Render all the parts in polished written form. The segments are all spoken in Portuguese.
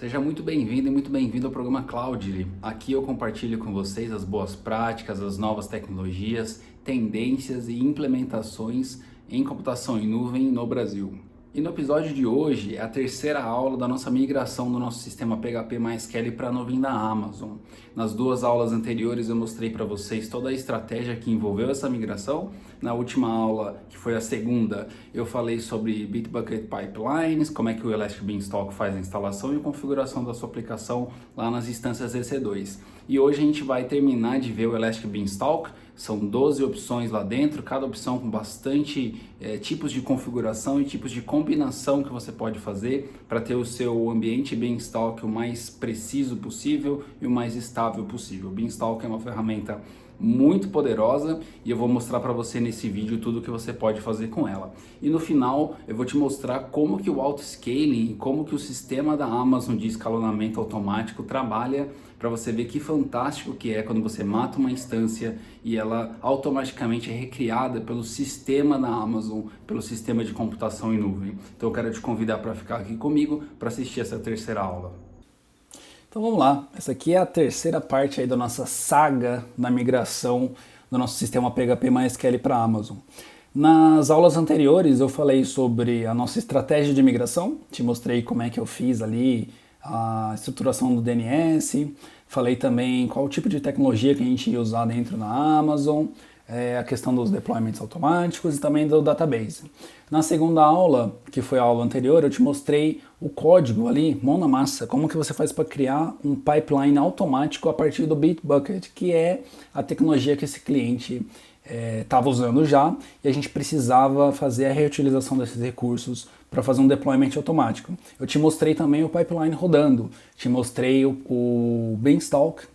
Seja muito bem-vindo e muito bem-vindo ao programa Cloudly. Aqui eu compartilho com vocês as boas práticas, as novas tecnologias, tendências e implementações em computação em nuvem no Brasil. E no episódio de hoje é a terceira aula da nossa migração do nosso sistema PHP MySQL para a nuvem da Amazon. Nas duas aulas anteriores eu mostrei para vocês toda a estratégia que envolveu essa migração. Na última aula, que foi a segunda, eu falei sobre Bitbucket Pipelines, como é que o Elastic Beanstalk faz a instalação e configuração da sua aplicação lá nas instâncias EC2. E hoje a gente vai terminar de ver o Elastic Beanstalk. São 12 opções lá dentro, cada opção com bastante tipos de configuração e tipos de combinação que você pode fazer para ter o seu ambiente Beanstalk o mais preciso possível e o mais estável possível. O Beanstalk é uma ferramenta muito poderosa e eu vou mostrar para você nesse vídeo tudo que você pode fazer com ela. E no final eu vou te mostrar como que o auto-scaling e como que o sistema da Amazon de escalonamento automático trabalha, para você ver que fantástico que é quando você mata uma instância e ela automaticamente é recriada pelo sistema da Amazon, pelo sistema de computação em nuvem. Então eu quero te convidar para ficar aqui comigo para assistir essa terceira aula. Então vamos lá, essa aqui é a terceira parte aí da nossa saga da migração do nosso sistema PHP MySQL para a Amazon. Nas aulas anteriores eu falei sobre a nossa estratégia de migração, te mostrei como é que eu fiz ali a estruturação do DNS, falei também qual tipo de tecnologia que a gente ia usar dentro da Amazon, a questão dos deployments automáticos e também do database. Na segunda aula, que foi a aula anterior, eu te mostrei o código ali, mão na massa, como que você faz para criar um pipeline automático a partir do Bitbucket, que é a tecnologia que esse cliente estava usando já, e a gente precisava fazer a reutilização desses recursos para fazer um deployment automático. Eu te mostrei também o pipeline rodando, te mostrei o Beanstalk,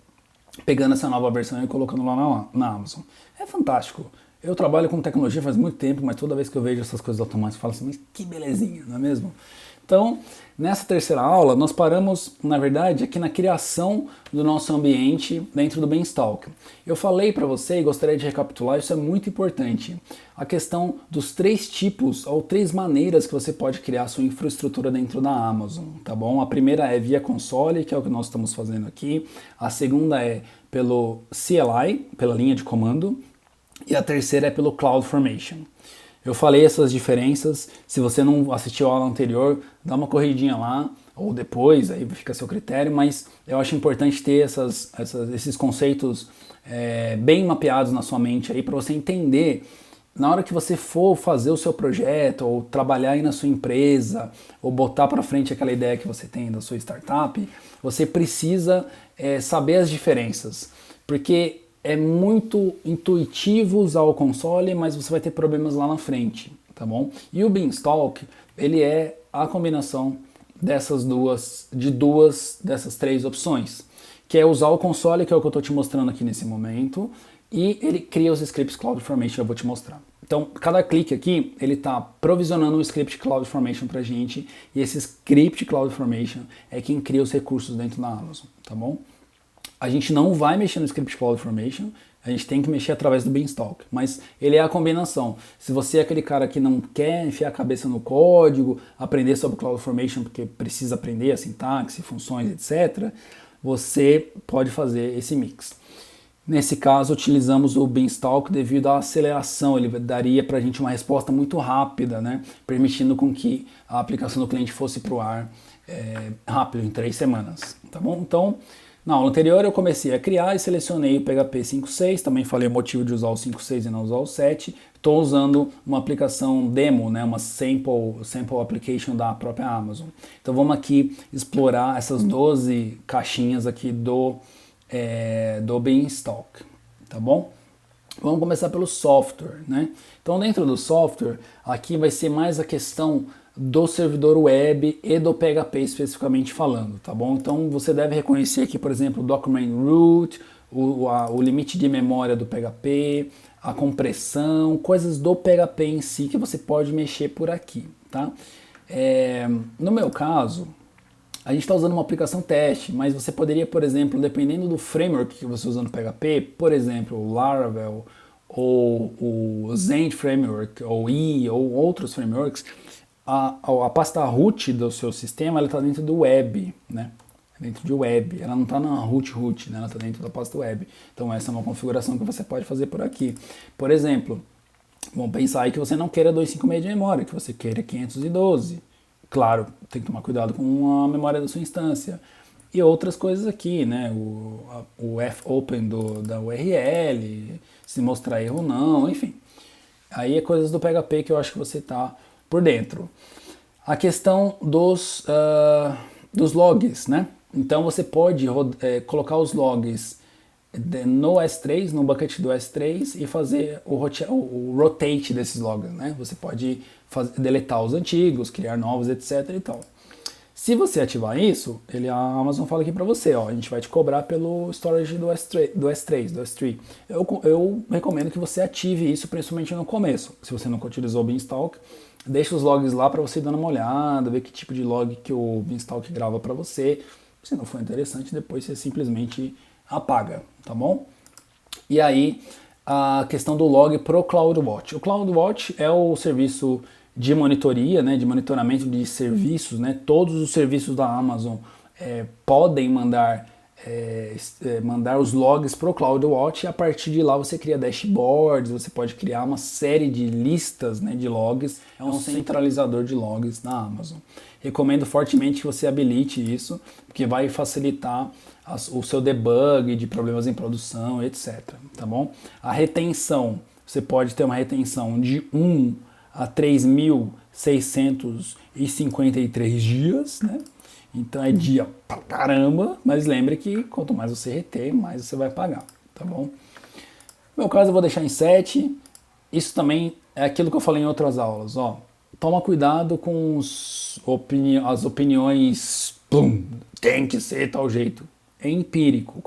pegando essa nova versão e colocando lá na Amazon. É fantástico. Eu trabalho com tecnologia faz muito tempo, mas toda vez que eu vejo essas coisas automáticas, eu falo assim, mas que belezinha, não é mesmo? Então, nessa terceira aula, nós paramos, na verdade, aqui na criação do nosso ambiente dentro do Beanstalk. Eu falei para você e gostaria de recapitular, isso é muito importante, a questão dos três tipos ou três maneiras que você pode criar a sua infraestrutura dentro da Amazon, tá bom? A primeira é via console, que é o que nós estamos fazendo aqui. A segunda é pelo CLI, pela linha de comando. E a terceira é pelo CloudFormation. Eu falei essas diferenças, se você não assistiu a aula anterior, dá uma corridinha lá, ou depois, aí fica a seu critério, mas eu acho importante ter esses conceitos bem mapeados na sua mente aí, para você entender, na hora que você for fazer o seu projeto, ou trabalhar aí na sua empresa, ou botar para frente aquela ideia que você tem da sua startup, você precisa saber as diferenças, porque é muito intuitivo usar o console, mas você vai ter problemas lá na frente, tá bom? E o Beanstalk, ele é a combinação dessas dessas três opções, que é usar o console, que é o que eu estou te mostrando aqui nesse momento, e ele cria os scripts CloudFormation, eu vou te mostrar. Então, cada clique aqui, ele está provisionando um script CloudFormation para a gente, e esse script CloudFormation é quem cria os recursos dentro da Amazon, tá bom? A gente não vai mexer no script CloudFormation, a gente tem que mexer através do Beanstalk, mas ele é a combinação. Se você é aquele cara que não quer enfiar a cabeça no código, aprender sobre CloudFormation porque precisa aprender a sintaxe, funções, etc., você pode fazer esse mix. Nesse caso, utilizamos o Beanstalk devido à aceleração, ele daria para a gente uma resposta muito rápida, né? Permitindo com que a aplicação do cliente fosse para o ar rápido, em 3 semanas, tá bom? Então, na aula anterior eu comecei a criar e selecionei o PHP 5.6, também falei o motivo de usar o 5.6 e não usar o 7. Estou usando uma aplicação demo, né, uma sample application da própria Amazon. Então vamos aqui explorar essas 12 caixinhas aqui do Beanstalk, tá bom? Vamos começar pelo software, né? Então dentro do software, aqui vai ser mais a questão do servidor web e do PHP especificamente falando, tá bom? Então você deve reconhecer aqui, por exemplo, o document root, o limite de memória do PHP, a compressão, coisas do PHP em si que você pode mexer por aqui, tá? No meu caso, a gente está usando uma aplicação teste, mas você poderia, por exemplo, dependendo do framework que você usa no PHP, por exemplo, o Laravel, ou o Zend Framework, ou ou outros frameworks, a pasta root do seu sistema, ela está dentro do web, né? Dentro de web, ela não está na root, né? Ela está dentro da pasta web. Então essa é uma configuração que você pode fazer por aqui. Por exemplo, vamos pensar aí que você não queira 256 de memória, que você queira 512. Claro, tem que tomar cuidado com a memória da sua instância. E outras coisas aqui, né? O fopen da URL, se mostrar erro ou não, enfim. Aí é coisas do PHP que eu acho que você está por dentro. A questão dos logs, né? Então você pode colocar os logs no S3, no bucket do S3 e fazer o rotate desses logs, né? Você pode deletar os antigos, criar novos, etc e tal. Se você ativar isso, a Amazon fala aqui para você, ó, a gente vai te cobrar pelo storage do S3. Eu recomendo que você ative isso, principalmente no começo. Se você nunca utilizou o Beanstalk, deixa os logs lá para você dar uma olhada, ver que tipo de log que o Beanstalk grava para você. Se não for interessante, depois você simplesmente apaga, tá bom? E aí, a questão do log pro CloudWatch. O CloudWatch é o serviço de monitoria, né, de monitoramento de serviços, né, todos os serviços da Amazon podem mandar os logs para o CloudWatch e a partir de lá você cria dashboards, você pode criar uma série de listas, né, de logs, é um centralizador de logs na Amazon. Recomendo fortemente que você habilite isso, porque vai facilitar o seu debug de problemas em produção, etc. Tá bom? A retenção, você pode ter uma retenção de 1 a 3.653 dias, né? Então é dia pra caramba, mas lembre que quanto mais você reter, mais você vai pagar, tá bom? No meu caso eu vou deixar em 7. Isso também é aquilo que eu falei em outras aulas, ó. Toma cuidado com as opiniões, tem que ser tal jeito. É empírico.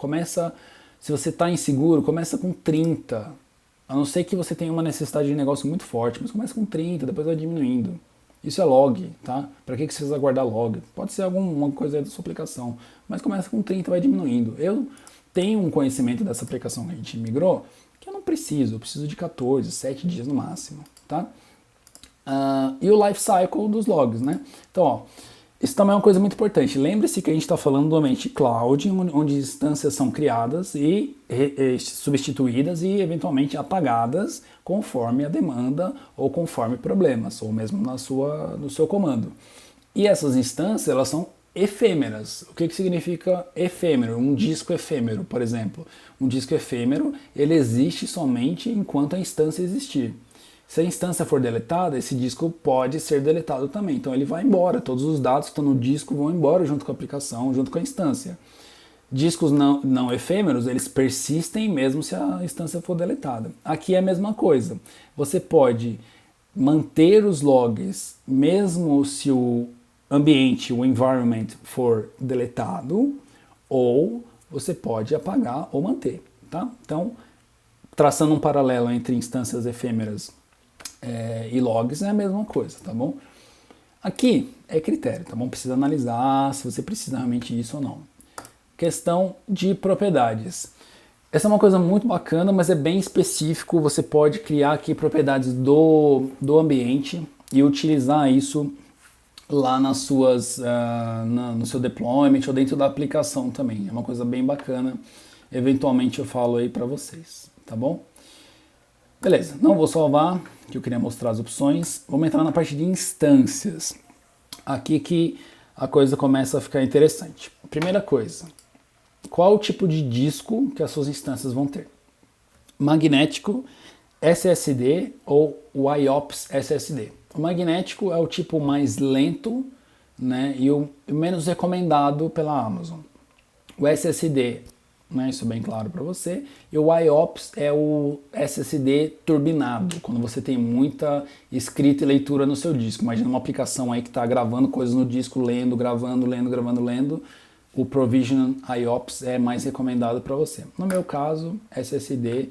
Se você está inseguro, começa com 30. A não ser que você tenha uma necessidade de negócio muito forte, mas começa com 30, depois vai diminuindo. Isso é log, tá? Para que você precisa guardar log? Pode ser alguma coisa da sua aplicação, mas começa com 30 e vai diminuindo. Eu tenho um conhecimento dessa aplicação que a gente migrou, que eu preciso de 14, 7 dias no máximo, tá? E o life cycle dos logs, né? Então, ó, isso também é uma coisa muito importante. Lembre-se que a gente está falando do ambiente cloud, onde instâncias são criadas e substituídas e eventualmente apagadas conforme a demanda ou conforme problemas, ou mesmo no seu comando. E essas instâncias, elas são efêmeras. O que significa efêmero? Um disco efêmero, por exemplo. Um disco efêmero, ele existe somente enquanto a instância existir. Se a instância for deletada, esse disco pode ser deletado também. Então ele vai embora, todos os dados que estão no disco vão embora junto com a aplicação, junto com a instância. Discos não efêmeros, eles persistem mesmo se a instância for deletada. Aqui é a mesma coisa. Você pode manter os logs mesmo se o ambiente, o environment for deletado, ou você pode apagar ou manter, tá? Então, traçando um paralelo entre instâncias efêmeras e logs é a mesma coisa, tá bom? Aqui é critério, tá bom? Precisa analisar se você precisa realmente disso ou não. Questão de propriedades. Essa é uma coisa muito bacana, mas é bem específico. Você pode criar aqui propriedades do ambiente e utilizar isso lá nas suas, no seu deployment ou dentro da aplicação também. É uma coisa bem bacana. Eventualmente eu falo aí para vocês, tá bom? Beleza, não vou salvar, que eu queria mostrar as opções. Vamos entrar na parte de instâncias. Aqui que a coisa começa a ficar interessante. Primeira coisa, qual o tipo de disco que as suas instâncias vão ter? Magnético, SSD ou IOPS SSD. O magnético é o tipo mais lento, né, e o menos recomendado pela Amazon. O SSD, né, isso é bem claro para você, e o IOPS é o SSD turbinado, quando você tem muita escrita e leitura no seu disco. Imagina uma aplicação aí que está gravando coisas no disco, lendo, gravando, lendo. O Provision IOPS é mais recomendado para você. No meu caso, SSD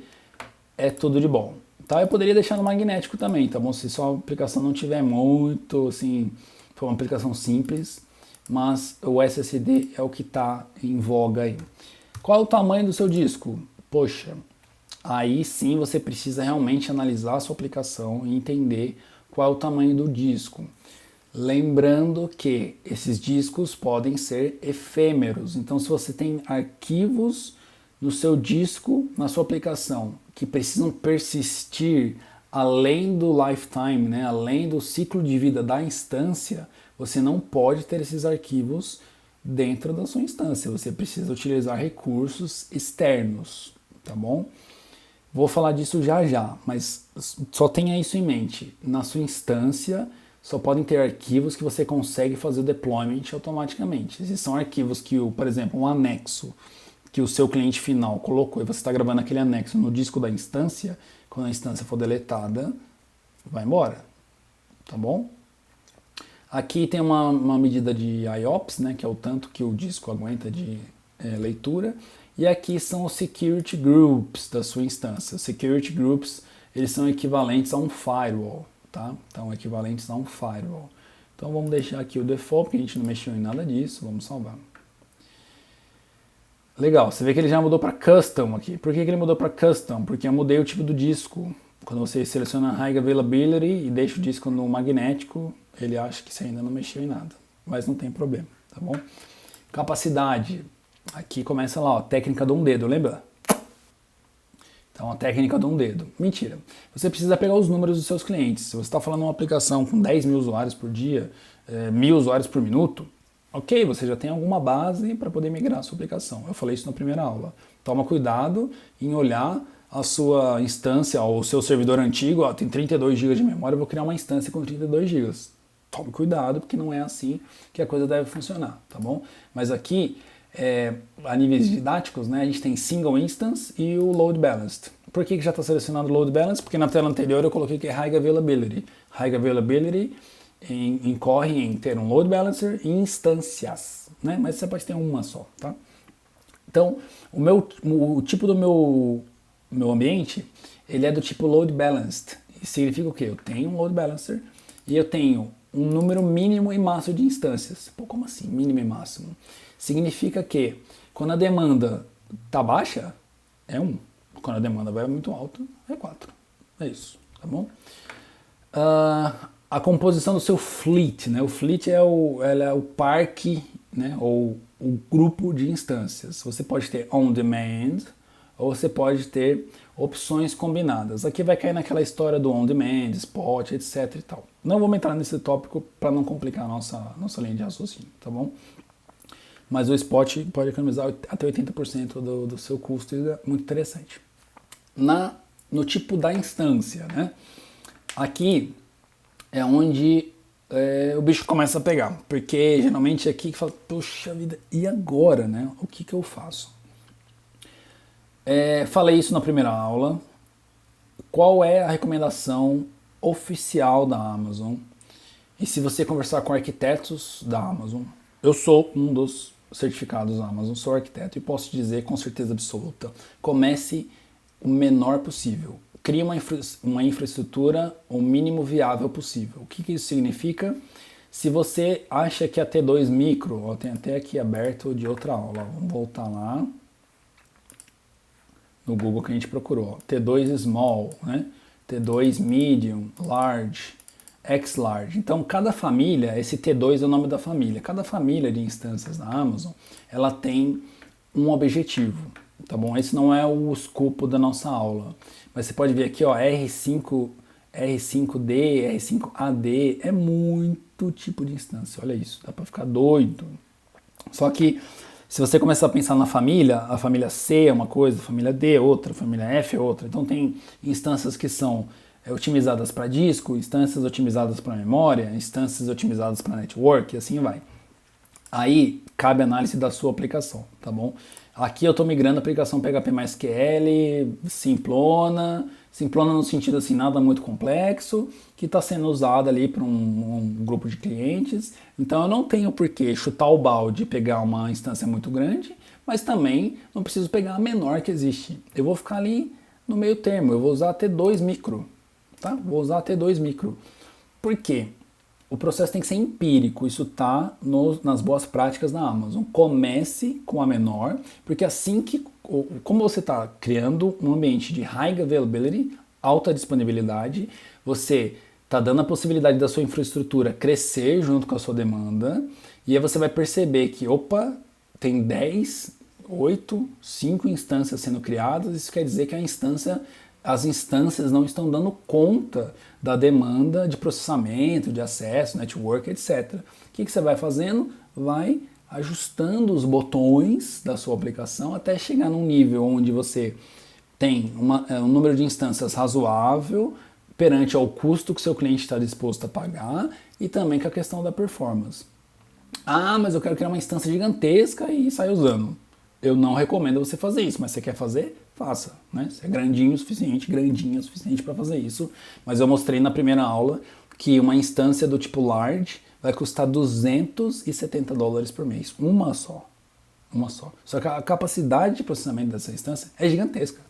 é tudo de bom. Tá? Eu poderia deixar no magnético também, tá bom? Se sua aplicação não tiver muito, assim, for uma aplicação simples, mas o SSD é o que está em voga aí. Qual é o tamanho do seu disco? Poxa, aí sim você precisa realmente analisar a sua aplicação e entender qual é o tamanho do disco. Lembrando que esses discos podem ser efêmeros. Então, se você tem arquivos no seu disco, na sua aplicação, que precisam persistir além do lifetime, né, além do ciclo de vida da instância, você não pode ter esses arquivos dentro da sua instância. Você precisa utilizar recursos externos, tá bom? Vou falar disso já já, mas só tenha isso em mente. Na sua instância, só podem ter arquivos que você consegue fazer o deployment automaticamente. Esses são arquivos que, por exemplo, um anexo que o seu cliente final colocou e você está gravando aquele anexo no disco da instância, quando a instância for deletada, vai embora, tá bom? Aqui tem uma medida de IOPS, né, que é o tanto que o disco aguenta de leitura, e aqui são os security groups da sua instância. Os security groups, eles são equivalentes a um firewall, tá? Então, equivalentes a um firewall. Então, vamos deixar aqui o default, porque a gente não mexeu em nada disso, vamos salvar. Legal, você vê que ele já mudou para Custom aqui. Por que ele mudou para Custom? Porque eu mudei o tipo do disco. Quando você seleciona High Availability e deixa o disco no magnético, ele acha que você ainda não mexeu em nada. Mas não tem problema, tá bom? Capacidade. Aqui começa lá, ó, técnica de um dedo, lembra? Então, a técnica de um dedo. Mentira. Você precisa pegar os números dos seus clientes. Se você está falando uma aplicação com 10 mil usuários por dia, 1000 usuários por minuto, ok, você já tem alguma base para poder migrar a sua aplicação. Eu falei isso na primeira aula. Toma cuidado em olhar a sua instância, ou o seu servidor antigo, ó, tem 32 GB de memória, eu vou criar uma instância com 32 GB. Tome cuidado, porque não é assim que a coisa deve funcionar, tá bom? Mas aqui, a níveis didáticos, né, a gente tem Single Instance e o Load Balanced. Por que já está selecionado o Load Balanced? Porque na tela anterior eu coloquei que é High Availability. High Availability incorre em ter um load balancer e instâncias, né? Mas você pode ter uma só, tá? Então, o tipo do meu ambiente, ele é do tipo load balanced. Isso significa o quê? Eu tenho um load balancer e eu tenho um número mínimo e máximo de instâncias. Pô, como assim, mínimo e máximo? Significa que quando a demanda tá baixa, é 1. Quando a demanda vai muito alta, é 4. É isso, tá bom? A composição do seu fleet, né? O fleet é o parque, né? Ou o grupo de instâncias. Você pode ter on demand ou você pode ter opções combinadas. Aqui vai cair naquela história do on demand, spot, etc e tal. Não vamos entrar nesse tópico para não complicar a nossa linha de raciocínio, tá bom? Mas o spot pode economizar até 80% do seu custo, e é muito interessante. No tipo da instância, né? Aqui é onde o bicho começa a pegar, porque geralmente é aqui que fala, poxa vida, e agora, né? O que eu faço? Falei isso na primeira aula. Qual é a recomendação oficial da Amazon? E se você conversar com arquitetos da Amazon, eu sou um dos certificados da Amazon, sou arquiteto e posso dizer com certeza absoluta, comece o menor possível. Crie uma infraestrutura o mínimo viável possível. O que isso significa? Se você acha que a T2 Micro, ó, tem até aqui aberto de outra aula, vamos voltar lá no Google que a gente procurou, ó, T2 Small, né? T2 Medium, Large, X-Large. Então, cada família, esse T2 é o nome da família, cada família de instâncias da Amazon, ela tem um objetivo, tá bom? Esse não é o escopo da nossa aula. Mas você pode ver aqui, ó, R5D, R5AD, é muito tipo de instância, olha isso, dá para ficar doido. Só que, se você começar a pensar na família, a família C é uma coisa, a família D é outra, a família F é outra. Então tem instâncias que são otimizadas para disco, instâncias otimizadas para memória, instâncias otimizadas para network, e assim vai. Aí cabe a análise da sua aplicação, tá bom? Aqui eu estou migrando a aplicação PHP+SQL, simplona no sentido assim, nada muito complexo, que está sendo usada ali para um grupo de clientes. Então eu não tenho por que chutar o balde e pegar uma instância muito grande, mas também não preciso pegar a menor que existe. Eu vou ficar ali no meio termo, eu vou usar T2 micro, tá? Vou usar T2 micro. Por quê? O processo tem que ser empírico, isso está nas boas práticas da Amazon. Comece com a menor, porque assim que, como você está criando um ambiente de high availability, alta disponibilidade, você está dando a possibilidade da sua infraestrutura crescer junto com a sua demanda, e aí você vai perceber que, opa, tem 10, 8, 5 instâncias sendo criadas, isso quer dizer que as instâncias não estão dando conta da demanda de processamento, de acesso, network, etc. O que você vai fazendo? Vai ajustando os botões da sua aplicação até chegar num nível onde você tem um número de instâncias razoável perante ao custo que seu cliente está disposto a pagar e também com a questão da performance. Ah, mas eu quero criar uma instância gigantesca e sair usando. Eu não recomendo você fazer isso, mas você quer fazer? Faça, né? Você é grandinho o suficiente para fazer isso. Mas eu mostrei na primeira aula que uma instância do tipo large vai custar $270 por mês. Uma só. Só que a capacidade de processamento dessa instância é gigantesca.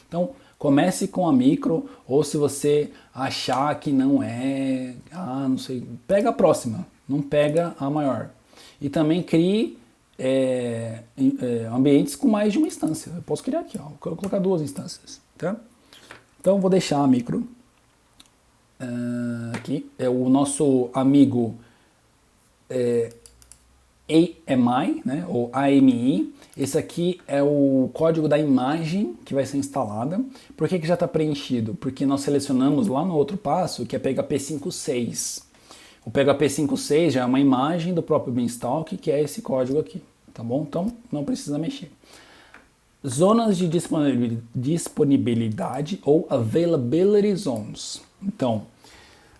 Então, comece com a micro, ou se você achar que não é, não sei, pega a próxima, não pega a maior. E também crie ambientes com mais de uma instância. Eu posso criar aqui, ó, vou colocar 2 instâncias. Tá? Então, vou deixar a micro. Aqui é o nosso amigo AMI, né, ou AMI. Esse aqui é o código da imagem que vai ser instalada. Por que já está preenchido? Porque nós selecionamos lá no outro passo que é PHP 5.6. O PHP 5.6 já é uma imagem do próprio Beanstalk, que é esse código aqui, tá bom? Então não precisa mexer. Zonas de disponibilidade ou Availability Zones. Então,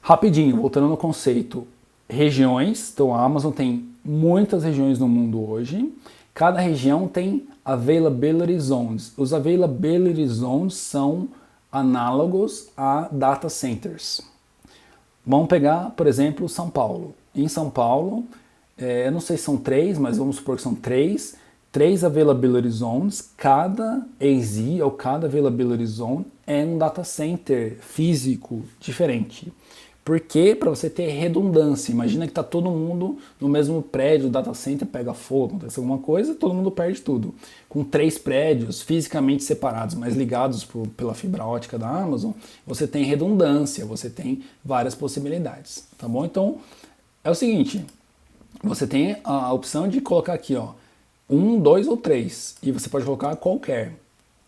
rapidinho, voltando no conceito, regiões. Então a Amazon tem muitas regiões no mundo hoje. Cada região tem Availability Zones. Os Availability Zones são análogos a data centers. Vamos pegar, por exemplo, São Paulo. Em São Paulo, eu não sei se são 3, mas vamos supor que são 3 Availability Zones. Cada AZ ou cada Availability Zone é um data center físico diferente. Porque para você ter redundância, imagina que está todo mundo no mesmo prédio, o data center pega fogo, acontece alguma coisa, todo mundo perde tudo. Com 3 prédios fisicamente separados, mas ligados pela fibra ótica da Amazon, você tem redundância, você tem várias possibilidades, tá bom? Então, é o seguinte, você tem a opção de colocar aqui, ó, 1, 2 ou 3, e você pode colocar qualquer.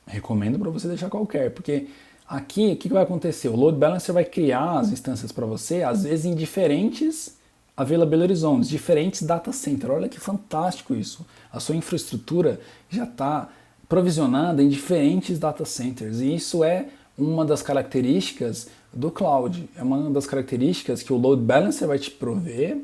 Recomendo para você deixar qualquer, porque aqui, o que vai acontecer? O Load Balancer vai criar as instâncias para você, às vezes em diferentes Availability Zones, diferentes data centers. Olha que fantástico isso. A sua infraestrutura já está provisionada em diferentes data centers. E isso é uma das características do cloud. É uma das características que o Load Balancer vai te prover,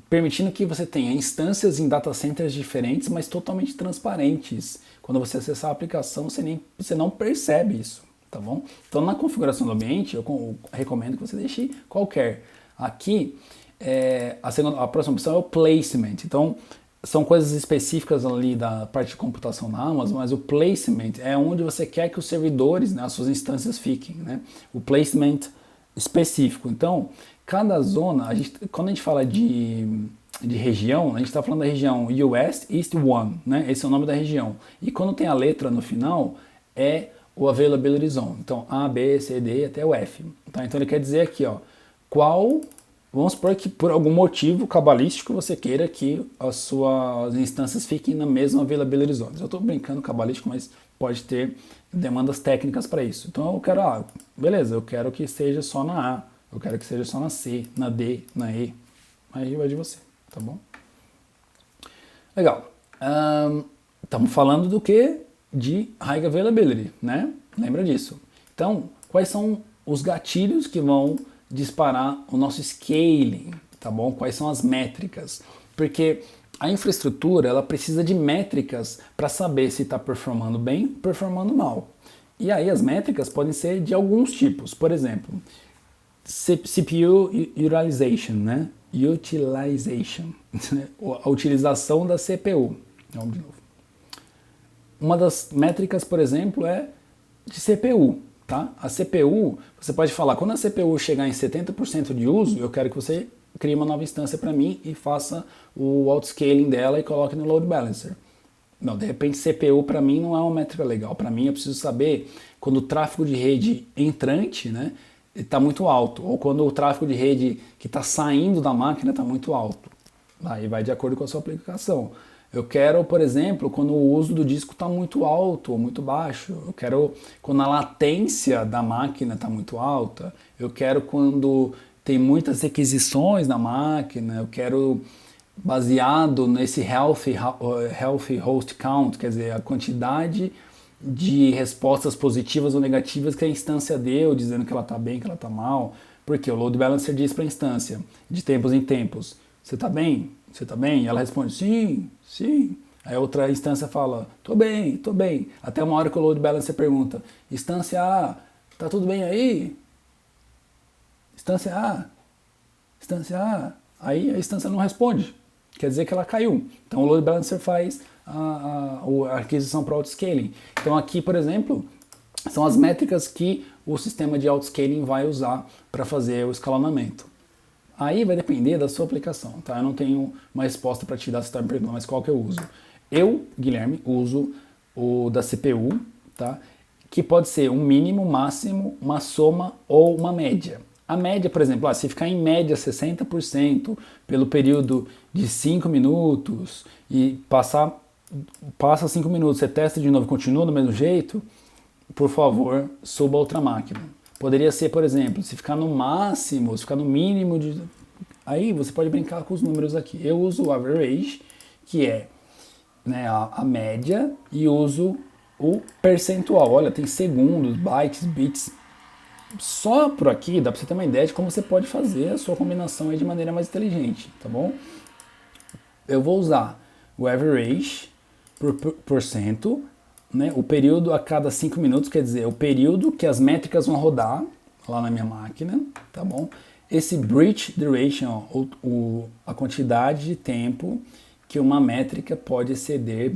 permitindo que você tenha instâncias em data centers diferentes, mas totalmente transparentes. Quando você acessar a aplicação, você não percebe isso. Tá bom? Então, na configuração do ambiente, eu recomendo que você deixe qualquer. Aqui, a próxima opção é o placement. Então, são coisas específicas ali da parte de computação na Amazon, mas o placement é onde você quer que os servidores, né, as suas instâncias fiquem, né? O placement específico. Então, cada zona, quando a gente fala de região, a gente está falando da região US East 1, né? Esse é o nome da região. E quando tem a letra no final, é o Availability Zone. Então, A, B, C, D até o F. Tá? Então, ele quer dizer aqui, ó, vamos supor que por algum motivo cabalístico você queira que as suas instâncias fiquem na mesma Availability Zone. Eu estou brincando cabalístico, mas pode ter demandas técnicas para isso. Então, eu quero, beleza, eu quero que seja só na A, eu quero que seja só na C, na D, na E. Aí vai de você, tá bom? Legal. Estamos falando do que? De High Availability, né? Lembra disso. Então, quais são os gatilhos que vão disparar o nosso scaling, tá bom? Quais são as métricas? Porque a infraestrutura, ela precisa de métricas para saber se está performando bem, performando mal. E aí as métricas podem ser de alguns tipos. Por exemplo, CPU Utilization, né? Utilization, a utilização da CPU. Vamos de novo. Uma das métricas, por exemplo, é de CPU, tá? A CPU, você pode falar, quando a CPU chegar em 70% de uso, eu quero que você crie uma nova instância para mim e faça o outscaling dela e coloque no Load Balancer. Não, de repente CPU para mim não é uma métrica legal. Para mim eu preciso saber quando o tráfego de rede entrante, né, está muito alto, ou quando o tráfego de rede que está saindo da máquina está muito alto. Aí vai de acordo com a sua aplicação. Eu quero, por exemplo, quando o uso do disco está muito alto ou muito baixo. Eu quero quando a latência da máquina está muito alta. Eu quero quando tem muitas requisições na máquina. Eu quero baseado nesse healthy host count, quer dizer, a quantidade de respostas positivas ou negativas que a instância deu, dizendo que ela está bem, que ela está mal. Porque o load balancer diz para a instância, de tempos em tempos, você está bem? Você está bem? E ela responde, sim, sim. Aí a outra instância fala, tô bem, tô bem. Até uma hora que o load balancer pergunta, instância A, tá tudo bem aí? Instância A, instância A. Aí a instância não responde. Quer dizer que ela caiu. Então o load balancer faz a aquisição para autoscaling. Então aqui, por exemplo, são as métricas que o sistema de autoscaling vai usar para fazer o escalonamento. Aí vai depender da sua aplicação, tá? Eu não tenho uma resposta para te dar, se está me perguntando, mas qual que eu uso? Eu, Guilherme, uso o da CPU, tá? Que pode ser um mínimo, máximo, uma soma ou uma média. A média, por exemplo, se ficar em média 60% pelo período de 5 minutos e passa 5 minutos, você testa de novo e continua do mesmo jeito, por favor, suba outra máquina. Poderia ser, por exemplo, se ficar no máximo, se ficar no mínimo de... Aí você pode brincar com os números aqui. Eu uso o average, que é, né, a média, e uso o percentual. Olha, tem segundos, bytes, bits. Só por aqui dá para você ter uma ideia de como você pode fazer a sua combinação aí de maneira mais inteligente, tá bom? Eu vou usar o average por cento, né, o período a cada 5 minutos, quer dizer, o período que as métricas vão rodar lá na minha máquina, tá bom? Esse breach duration, a quantidade de tempo que uma métrica pode exceder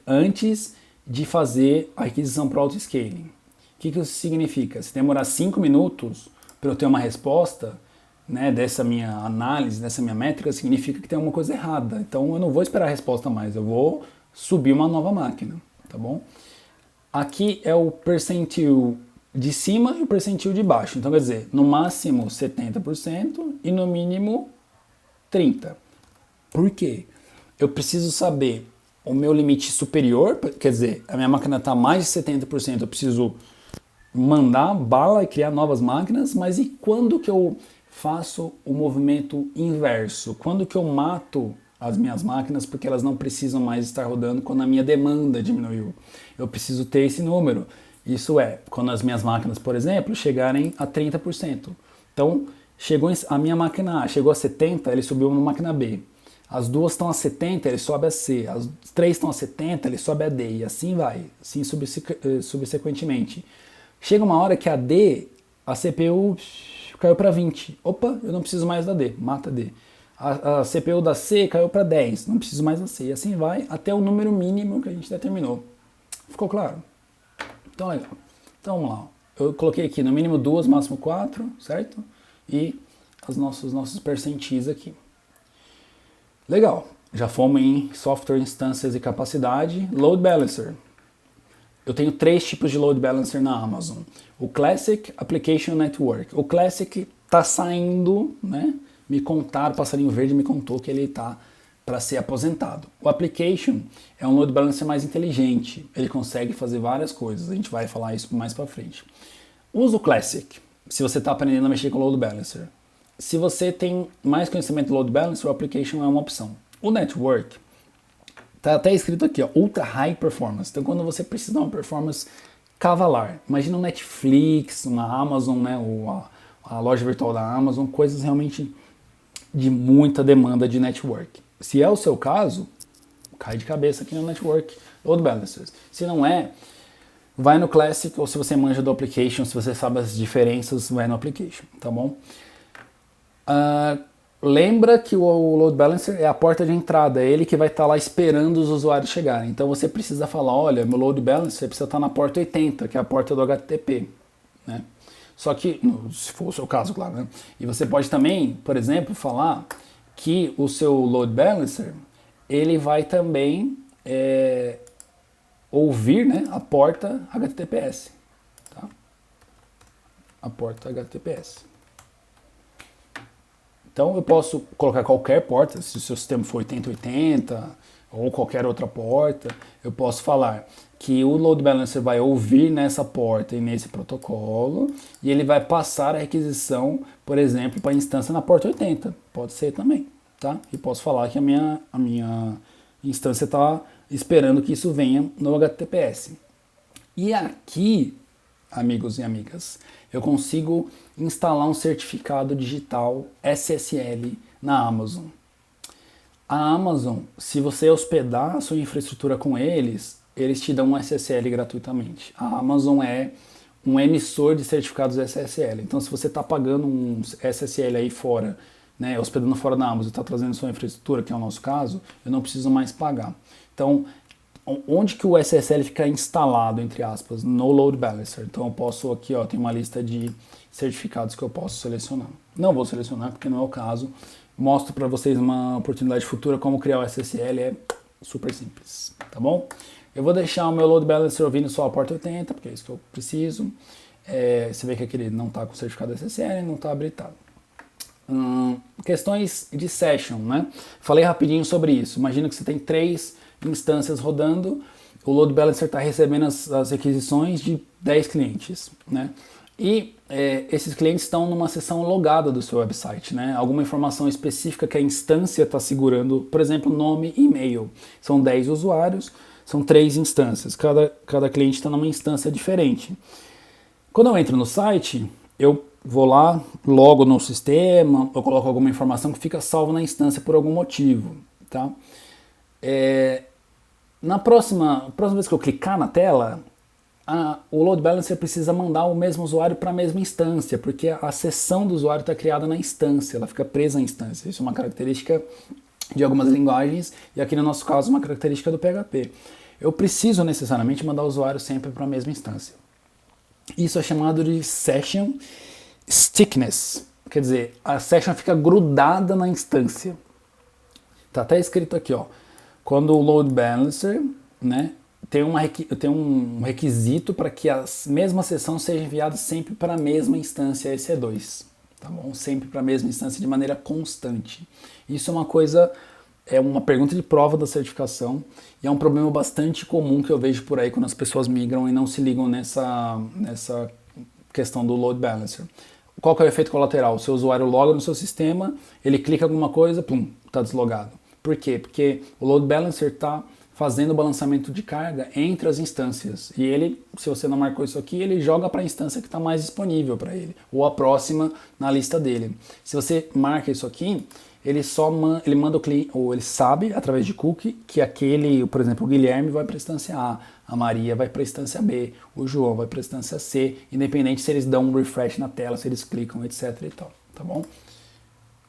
antes de fazer a requisição para autoscaling. O que isso significa? Se demorar 5 minutos para eu ter uma resposta, né, dessa minha análise, dessa minha métrica, significa que tem alguma coisa errada. Então eu não vou esperar a resposta mais, eu vou subir uma nova máquina. Tá bom? Aqui é o percentil de cima e o percentil de baixo. Então, quer dizer, no máximo 70% e no mínimo 30%. Por quê? Eu preciso saber o meu limite superior, quer dizer, a minha máquina está mais de 70%, eu preciso mandar bala e criar novas máquinas, mas e quando que eu faço o movimento inverso? Quando que eu mato as minhas máquinas porque elas não precisam mais estar rodando quando a minha demanda diminuiu? Eu preciso ter esse número. Isso é, quando as minhas máquinas, por exemplo, chegarem a 30%. Então, a minha máquina A chegou a 70%, ele subiu uma máquina B. As duas estão a 70%, ele sobe a C. As três estão a 70%, ele sobe a D. E assim vai, assim subsequentemente. Chega uma hora que a D, a CPU caiu para 20%. Opa, eu não preciso mais da D, mata a D. A CPU da C caiu para 10, não preciso mais da C. E assim vai até o número mínimo que a gente determinou. Ficou claro? Então, legal. Então, vamos lá. Eu coloquei aqui no mínimo 2, máximo 4, certo? E os nossos percentis aqui. Legal. Já fomos em software, instâncias e capacidade. Load Balancer. Eu tenho 3 tipos de Load Balancer na Amazon. O Classic, Application Network. O Classic está saindo, né? Me contaram, o passarinho verde me contou que ele está para ser aposentado. O Application é um Load Balancer mais inteligente, ele consegue fazer várias coisas, a gente vai falar isso mais para frente. Usa o Classic, se você está aprendendo a mexer com o Load Balancer. Se você tem mais conhecimento do Load Balancer, o Application é uma opção. O Network, está até escrito aqui, ó, Ultra High Performance, então quando você precisa de uma performance cavalar, imagina um Netflix, uma Amazon, né, ou a loja virtual da Amazon, coisas realmente de muita demanda de network. Se é o seu caso, cai de cabeça aqui no Network Load Balancers. Se não é, vai no Classic, ou se você manja do Application, se você sabe as diferenças, vai no Application, tá bom? Lembra que o Load Balancer é a porta de entrada, é ele que vai estar lá esperando os usuários chegarem. Então você precisa falar, olha, meu Load Balancer precisa estar na porta 80, que é a porta do HTTP, né? Só que, se for o seu caso, claro, né? E você pode também, por exemplo, falar que o seu Load Balancer, ele vai também ouvir, né, a porta HTTPS. Tá? a porta HTTPS. Então eu posso colocar qualquer porta, se o seu sistema for 8080 ou qualquer outra porta, eu posso falar que o load balancer vai ouvir nessa porta e nesse protocolo e ele vai passar a requisição, por exemplo, para a instância na porta 80. Pode ser também, tá? E posso falar que a minha instância está esperando que isso venha no HTTPS. E aqui, amigos e amigas, eu consigo instalar um certificado digital SSL na Amazon. A Amazon, se você hospedar a sua infraestrutura com eles te dão um SSL gratuitamente. A Amazon é um emissor de certificados SSL. Então, se você está pagando um SSL aí fora, né, hospedando fora da Amazon e está trazendo sua infraestrutura, que é o nosso caso, eu não preciso mais pagar. Então, onde que o SSL fica instalado, entre aspas? No Load Balancer. Então eu posso aqui, ó, tem uma lista de certificados que eu posso selecionar. Não vou selecionar porque não é o caso. Mostro para vocês uma oportunidade futura como criar o SSL, é super simples, tá bom? Eu vou deixar o meu Load Balancer ouvindo só a porta 80, porque é isso que eu preciso. Você vê que aquele não está com certificado SSL, não está habilitado. Questões de session, né? Falei rapidinho sobre isso. Imagina que você tem 3 instâncias rodando, o Load Balancer está recebendo as requisições de 10 clientes, né? E esses clientes estão numa seção logada do seu website, né? Alguma informação específica que a instância está segurando, por exemplo, nome e e-mail. São 10 usuários, são 3 instâncias, cada cliente está numa instância diferente. Quando eu entro no site, eu vou lá, logo no sistema, eu coloco alguma informação que fica salvo na instância por algum motivo, tá? Na próxima vez que eu clicar na tela, o Load Balancer precisa mandar o mesmo usuário para a mesma instância, porque a sessão do usuário está criada na instância, ela fica presa à instância. Isso é uma característica de algumas linguagens e aqui no nosso caso uma característica do PHP. Eu preciso necessariamente mandar o usuário sempre para a mesma instância. Isso é chamado de Session Stickiness, quer dizer, a session fica grudada na instância. Está até escrito aqui, ó. Quando o Load Balancer, né, tem um requisito para que a mesma sessão seja enviada sempre para a mesma instância EC2, tá bom? Sempre para a mesma instância de maneira constante. Isso é uma pergunta de prova da certificação e é um problema bastante comum que eu vejo por aí quando as pessoas migram e não se ligam nessa questão do Load Balancer. Qual que é o efeito colateral? O seu usuário loga no seu sistema, ele clica em alguma coisa, pum, está deslogado. Por quê? Porque o Load Balancer está fazendo o balançamento de carga entre as instâncias. E ele, se você não marcou isso aqui, ele joga para a instância que está mais disponível para ele, ou a próxima na lista dele. Se você marca isso aqui, ele manda o cliente, ou ele sabe, através de cookie, que aquele, por exemplo, o Guilherme vai para a instância A Maria vai para a instância B, o João vai para a instância C, independente se eles dão um refresh na tela, se eles clicam, etc e tal, tá bom?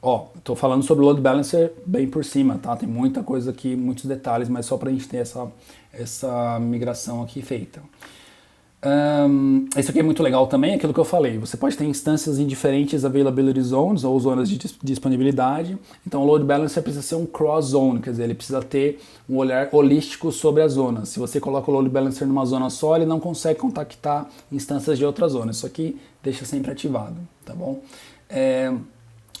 Ó, tô falando sobre o Load Balancer bem por cima, tá? Tem muita coisa aqui, muitos detalhes, mas só pra gente ter essa migração aqui feita. Isso aqui é muito legal também, aquilo que eu falei. Você pode ter instâncias em diferentes availability zones, ou zonas de disponibilidade. Então o Load Balancer precisa ser um cross-zone, quer dizer, ele precisa ter um olhar holístico sobre as zonas. Se você coloca o Load Balancer numa zona só, ele não consegue contactar instâncias de outras zonas. Isso aqui deixa sempre ativado, tá bom?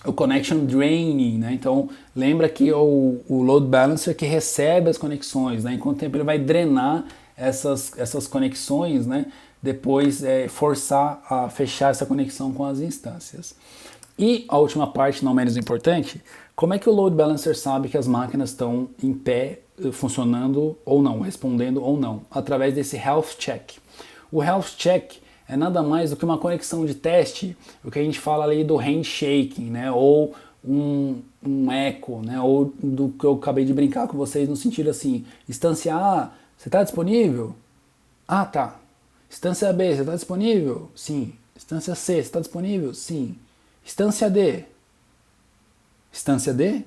O Connection Draining, né? Então lembra que o Load Balancer que recebe as conexões, né? Em quanto tempo ele vai drenar essas conexões, né? Depois forçar a fechar essa conexão com as instâncias. E a última parte, não menos importante, como é que o Load Balancer sabe que as máquinas estão em pé, funcionando ou não, respondendo ou não? Através desse Health Check. O Health Check é nada mais do que uma conexão de teste, o que a gente fala ali do handshaking, né? Ou um eco, né? Ou do que eu acabei de brincar com vocês no sentido assim, instância A, você está disponível? Ah, tá. Instância B, você está disponível? Sim. Instância C, você está disponível? Sim. Instância D. Instância D?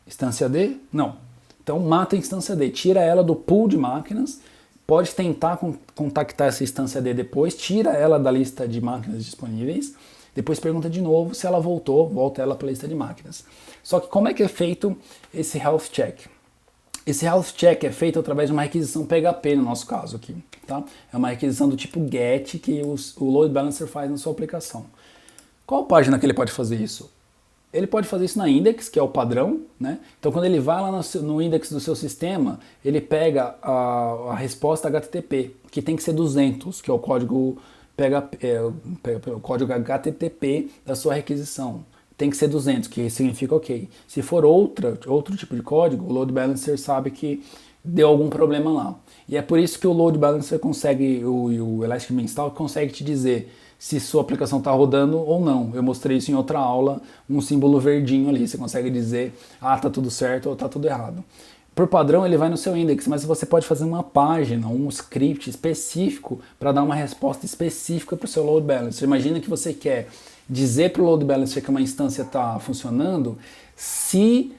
Instância D? Não. Então mata a instância D, tira ela do pool de máquinas. Pode tentar contactar essa instância D depois, tira ela da lista de máquinas disponíveis, depois pergunta de novo se ela volta ela para a lista de máquinas. Só que como é que é feito esse health check? Esse health check é feito através de uma requisição PHP no nosso caso aqui, tá? É uma requisição do tipo GET que o load balancer faz na sua aplicação. Qual página que ele pode fazer isso? Ele pode fazer isso na index, que é o padrão, né? Então quando ele vai lá no index do seu sistema, ele pega a resposta HTTP, que tem que ser 200, que é o código o código HTTP da sua requisição. Tem que ser 200, que significa ok. Se for outro tipo de código, o load balancer sabe que deu algum problema lá. E é por isso que o load balancer consegue, o Elastic Beanstalk consegue te dizer se sua aplicação está rodando ou não. Eu mostrei isso em outra aula, um símbolo verdinho ali. Você consegue dizer, tá tudo certo ou tá tudo errado. Por padrão, ele vai no seu index, mas você pode fazer uma página, um script específico para dar uma resposta específica para o seu load balancer. Imagina que você quer dizer para o load balancer que uma instância está funcionando se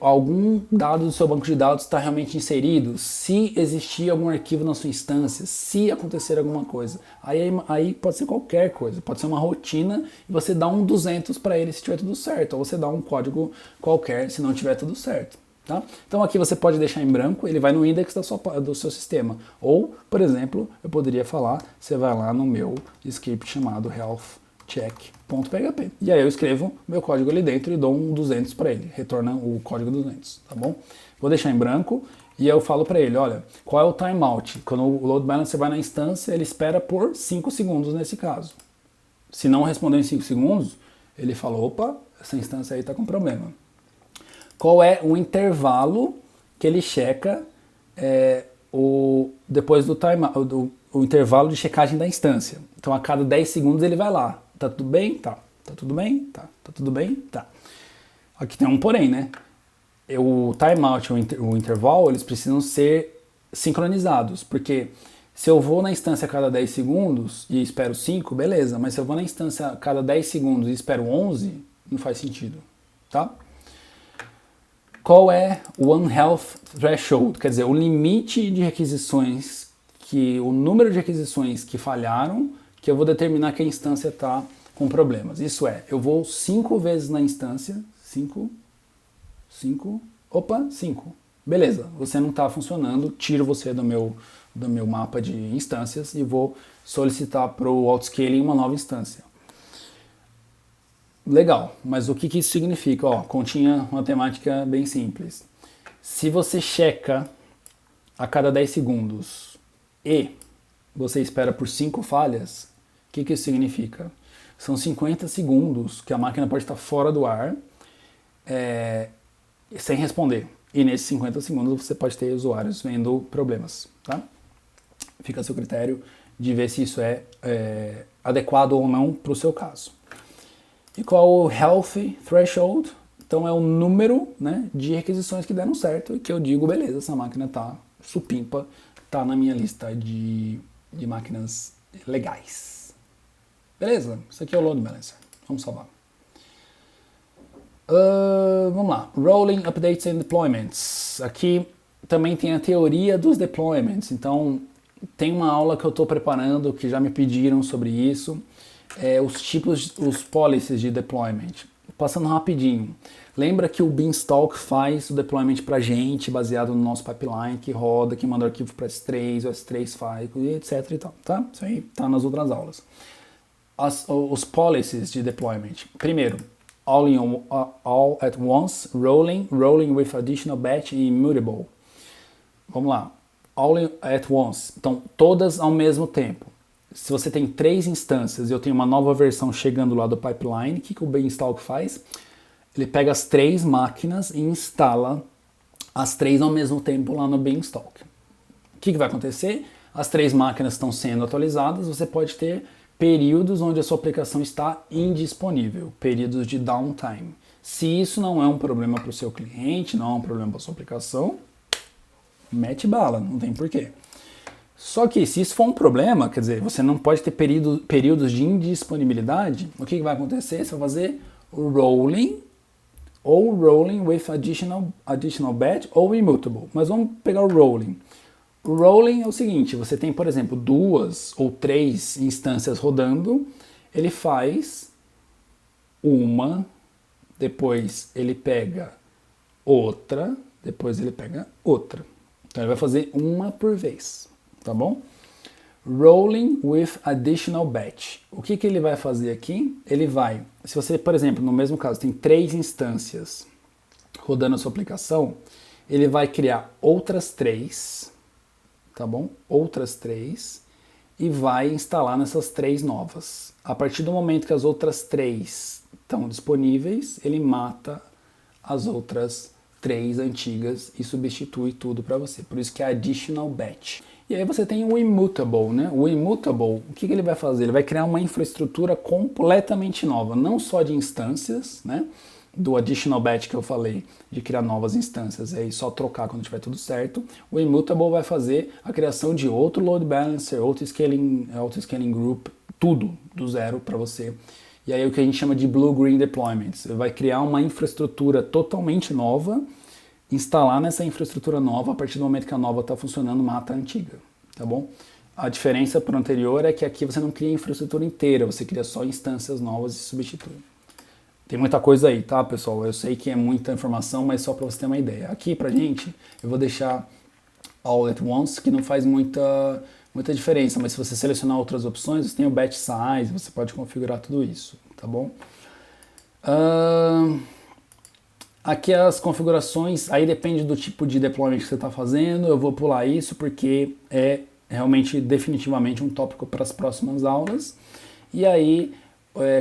algum dado do seu banco de dados está realmente inserido, se existir algum arquivo na sua instância, se acontecer alguma coisa. Aí pode ser qualquer coisa, pode ser uma rotina e você dá um 200 para ele se tiver tudo certo, ou você dá um código qualquer se não tiver tudo certo. Tá? Então aqui você pode deixar em branco, ele vai no index do seu sistema. Ou, por exemplo, eu poderia falar, você vai lá no meu script chamado healthcheck.php. E aí eu escrevo meu código ali dentro e dou um 200 para ele, retorna o código 200, tá bom? Vou deixar em branco e eu falo para ele, olha, qual é o timeout? Quando o load balancer vai na instância, ele espera por 5 segundos nesse caso. Se não responder em 5 segundos, ele fala, opa, essa instância aí está com problema. Qual é o intervalo que ele checa depois do o intervalo de checagem da instância. Então a cada 10 segundos ele vai lá. Tá tudo bem? Tá. Tá tudo bem? Tá. Tá tudo bem? Tá. Aqui tem um porém, né? O timeout e o intervalo, eles precisam ser sincronizados, porque se eu vou na instância a cada 10 segundos e espero 5, beleza, mas se eu vou na instância a cada 10 segundos e espero 11, não faz sentido, tá? Qual é o One Health Threshold? Quer dizer, o limite de requisições, o número de requisições que falharam, que eu vou determinar que a instância está com problemas. Isso é, eu vou 5 vezes na instância, 5, beleza, você não está funcionando, tiro você do meu mapa de instâncias e vou solicitar para o autoscaling uma nova instância. Legal, mas o que isso significa? Continha matemática bem simples. Se você checa a cada 10 segundos e você espera por 5 falhas, o que isso significa? São 50 segundos que a máquina pode estar fora do ar sem responder. E nesses 50 segundos você pode ter usuários vendo problemas. Tá? Fica a seu critério de ver se isso é adequado ou não para o seu caso. E qual o Healthy Threshold? Então é o número, né, de requisições que deram certo e que eu digo, beleza, essa máquina tá supimpa, tá na minha lista de máquinas legais. Beleza? Isso aqui é o load balancer. Vamos salvar. Vamos lá. Rolling Updates and Deployments. Aqui também tem a teoria dos deployments. Então tem uma aula que eu estou preparando que já me pediram sobre isso. Os tipos, os policies de deployment. Passando rapidinho. Lembra que o Beanstalk faz o deployment pra gente, baseado no nosso pipeline, que roda, que manda arquivo para S3, o S3 faz, etc e tal, tá? Isso aí tá nas outras aulas. Os policies de deployment. Primeiro, all at once, rolling with additional batch e immutable. Vamos lá. All at once. Então, todas ao mesmo tempo. Se você tem 3 instâncias e eu tenho uma nova versão chegando lá do pipeline, o que o Beanstalk faz? Ele pega as 3 máquinas e instala as 3 ao mesmo tempo lá no Beanstalk. O que vai acontecer? As 3 máquinas estão sendo atualizadas, você pode ter períodos onde a sua aplicação está indisponível, períodos de downtime. Se isso não é um problema para o seu cliente, não é um problema para a sua aplicação, mete bala, não tem porquê. Só que se isso for um problema, quer dizer, você não pode ter períodos de indisponibilidade, o que vai acontecer? Você vai fazer rolling ou rolling with additional batch ou immutable. Mas vamos pegar o rolling. O rolling é o seguinte, você tem, por exemplo, 2 ou 3 instâncias rodando, ele faz uma, depois ele pega outra, depois ele pega outra. Então ele vai fazer uma por vez, tá bom? Rolling with additional batch. O que ele vai fazer aqui? Ele vai, se você, por exemplo, no mesmo caso, tem 3 instâncias rodando a sua aplicação, ele vai criar outras 3, tá bom? Outras 3 e vai instalar nessas 3 novas. A partir do momento que as outras 3 estão disponíveis, ele mata as outras 3 antigas e substitui tudo para você. Por isso que é additional batch. E aí você tem o immutable, né? O immutable, o que ele vai fazer? Ele vai criar uma infraestrutura completamente nova, não só de instâncias, né? Do additional batch que eu falei, de criar novas instâncias e aí só trocar quando tiver tudo certo. O immutable vai fazer a criação de outro load balancer, outro scaling group, tudo do zero para você. E aí o que a gente chama de blue-green deployments. Vai criar uma infraestrutura totalmente nova, instalar nessa infraestrutura nova, a partir do momento que a nova está funcionando, mata a antiga, tá bom? A diferença para o anterior é que aqui você não cria a infraestrutura inteira, você cria só instâncias novas e substitui. Tem muita coisa aí, tá, pessoal? Eu sei que é muita informação, mas só para você ter uma ideia. Aqui pra gente, eu vou deixar all at once, que não faz muita diferença, mas se você selecionar outras opções, você tem o batch size, você pode configurar tudo isso, tá bom? Aqui as configurações, aí depende do tipo de deployment que você está fazendo, eu vou pular isso porque é realmente definitivamente um tópico para as próximas aulas. E aí,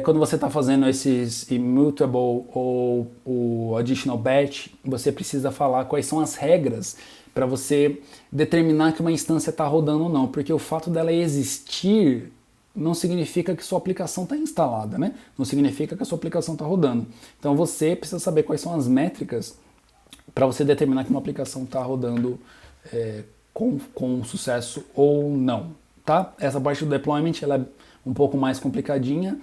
quando você está fazendo esses immutable ou o additional batch, você precisa falar quais são as regras para você determinar que uma instância está rodando ou não, porque o fato dela existir não significa que sua aplicação está instalada, né? Não significa que a sua aplicação está rodando. Então você precisa saber quais são as métricas para você determinar que uma aplicação está rodando com sucesso ou não, tá? Essa parte do deployment ela é um pouco mais complicadinha.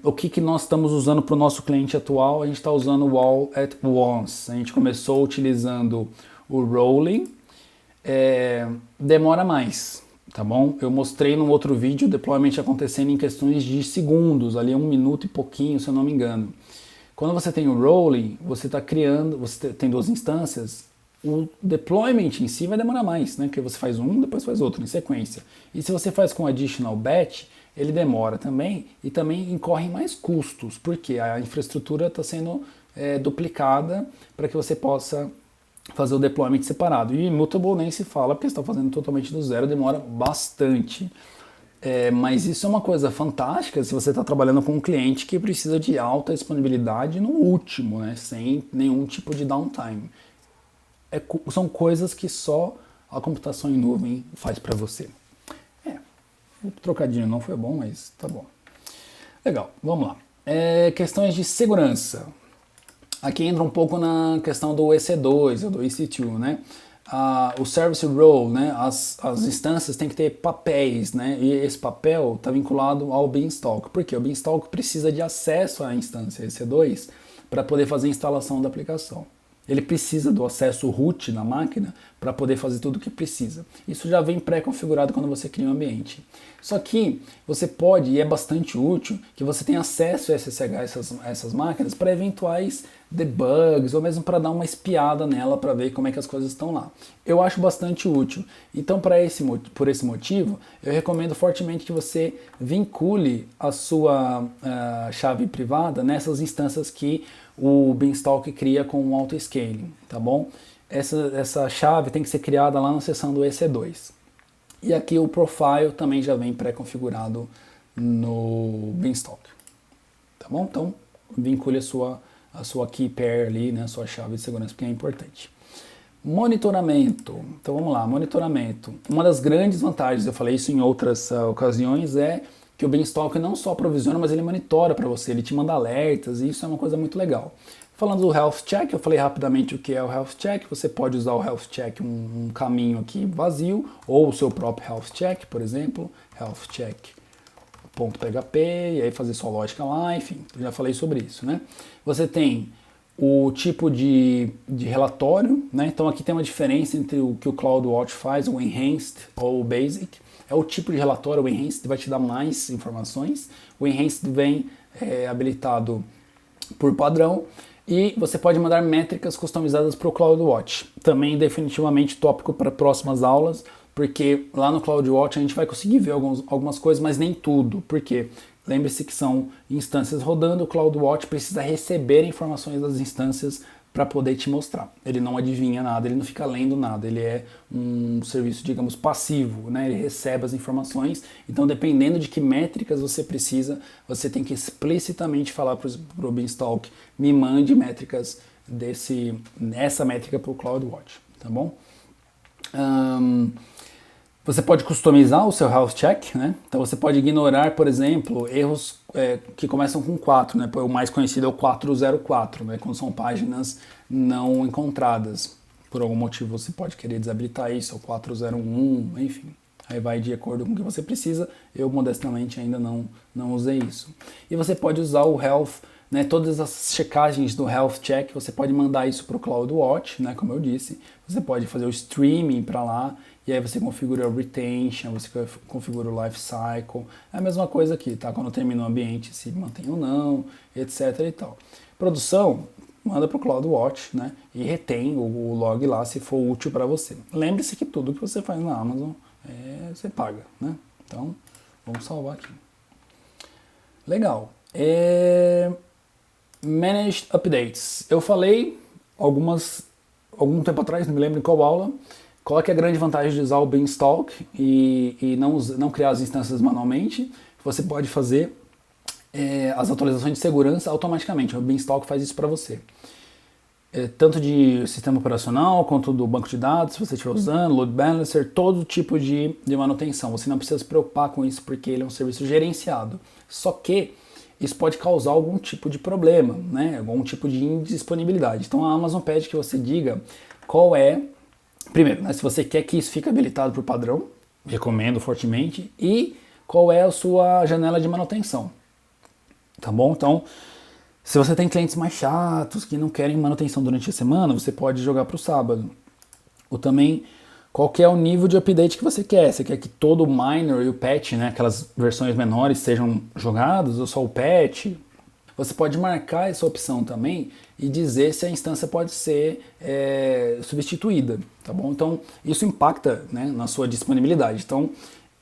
O que nós estamos usando para o nosso cliente atual? A gente está usando o All at Once. A gente começou utilizando o Rolling. Demora mais. Tá bom? Eu mostrei num outro vídeo o deployment acontecendo em questões de segundos, ali 1 minuto e pouquinho, se eu não me engano. Quando você tem o rolling, você está criando, você tem 2 instâncias, o deployment em si vai demorar mais, né? Porque você faz um, depois faz outro em sequência. E se você faz com additional batch, ele demora também e também incorre em mais custos, porque a infraestrutura está sendo duplicada para que você possa fazer o deployment separado. E immutable nem se fala, porque você está fazendo totalmente do zero, demora bastante. Mas isso é uma coisa fantástica se você está trabalhando com um cliente que precisa de alta disponibilidade no último, né, sem nenhum tipo de downtime. São coisas que só a computação em nuvem faz para você. O trocadilho não foi bom, mas tá bom. Legal, vamos lá. Questões de segurança. Aqui entra um pouco na questão do EC2 ou do EC2, né? O service role, né? As instâncias têm que ter papéis, né? E esse papel está vinculado ao Beanstalk. Por quê? O Beanstalk precisa de acesso à instância EC2 para poder fazer a instalação da aplicação. Ele precisa do acesso root na máquina para poder fazer tudo o que precisa. Isso já vem pré-configurado quando você cria um ambiente. Só que você pode, e é bastante útil, que você tenha acesso a essas máquinas para eventuais debugs, ou mesmo para dar uma espiada nela para ver como é que as coisas estão lá. Eu acho bastante útil. Então, por esse motivo, eu recomendo fortemente que você vincule a sua chave privada nessas instâncias que o Beanstalk cria com o auto-scaling, tá bom? Essa chave tem que ser criada lá na seção do EC2. E aqui o profile também já vem pré-configurado no Beanstalk, tá bom? Então, vincule a sua key pair ali, né, a sua chave de segurança, porque é importante. Monitoramento. Então vamos lá, monitoramento. Uma das grandes vantagens, eu falei isso em outras ocasiões, é que o Beanstalk não só provisiona, mas ele monitora para você, ele te manda alertas, e isso é uma coisa muito legal. Falando do Health Check, eu falei rapidamente o que é o Health Check. Você pode usar o Health Check um caminho aqui vazio, ou o seu próprio Health Check, por exemplo, healthcheck.php, e aí fazer sua lógica lá, enfim, eu já falei sobre isso, né? Você tem o tipo de relatório, né? Então aqui tem uma diferença entre o que o CloudWatch faz, o Enhanced ou o Basic. É o tipo de relatório, o Enhanced vai te dar mais informações. O Enhanced vem habilitado por padrão. E você pode mandar métricas customizadas para o CloudWatch. Também definitivamente tópico para próximas aulas, porque lá no CloudWatch a gente vai conseguir ver algumas coisas, mas nem tudo. Por quê? Lembre-se que são instâncias rodando, o CloudWatch precisa receber informações das instâncias para poder te mostrar. Ele não adivinha nada, ele não fica lendo nada, ele é um serviço, digamos, passivo, né? Ele recebe as informações, então dependendo de que métricas você precisa, você tem que explicitamente falar para o Beanstalk, me mande métricas essa métrica para o CloudWatch, tá bom? Você pode customizar o seu health check, né? Então você pode ignorar, por exemplo, erros que começam com 4, né? O mais conhecido é o 404, né? Quando são páginas não encontradas. Por algum motivo você pode querer desabilitar isso, ou 401, enfim. Aí vai de acordo com o que você precisa. Eu, modestamente, ainda não usei isso. E você pode usar o health, né? Todas as checagens do health check, você pode mandar isso para o CloudWatch, né? Como eu disse. Você pode fazer o streaming para lá. E aí você configura o retention, você configura o life cycle. É a mesma coisa aqui, tá? Quando termina o ambiente, se mantém ou não, etc e tal. Produção, manda para o CloudWatch, né? E retém o log lá se for útil para você. Lembre-se que tudo que você faz na Amazon você paga, né? Então, vamos salvar aqui. Legal. Managed Updates. Eu falei algum tempo atrás, não me lembro em qual aula. Qual é a grande vantagem de usar o Beanstalk e não criar as instâncias manualmente? Você pode fazer as atualizações de segurança automaticamente. O Beanstalk faz isso para você. Tanto de sistema operacional quanto do banco de dados, se você estiver usando, load balancer, todo tipo de manutenção. Você não precisa se preocupar com isso porque ele é um serviço gerenciado. Só que isso pode causar algum tipo de problema, né? Algum tipo de indisponibilidade. Então a Amazon pede que você diga qual é. Primeiro, né, se você quer que isso fique habilitado por padrão, recomendo fortemente, e qual é a sua janela de manutenção, tá bom? Então, se você tem clientes mais chatos, que não querem manutenção durante a semana, você pode jogar para o sábado. Ou também, qual que é o nível de update que você quer? Você quer que todo o minor e o patch, né, aquelas versões menores, sejam jogados, ou só o patch? Você pode marcar essa opção também e dizer se a instância pode ser substituída, tá bom? Então, isso impacta, né, na sua disponibilidade. Então,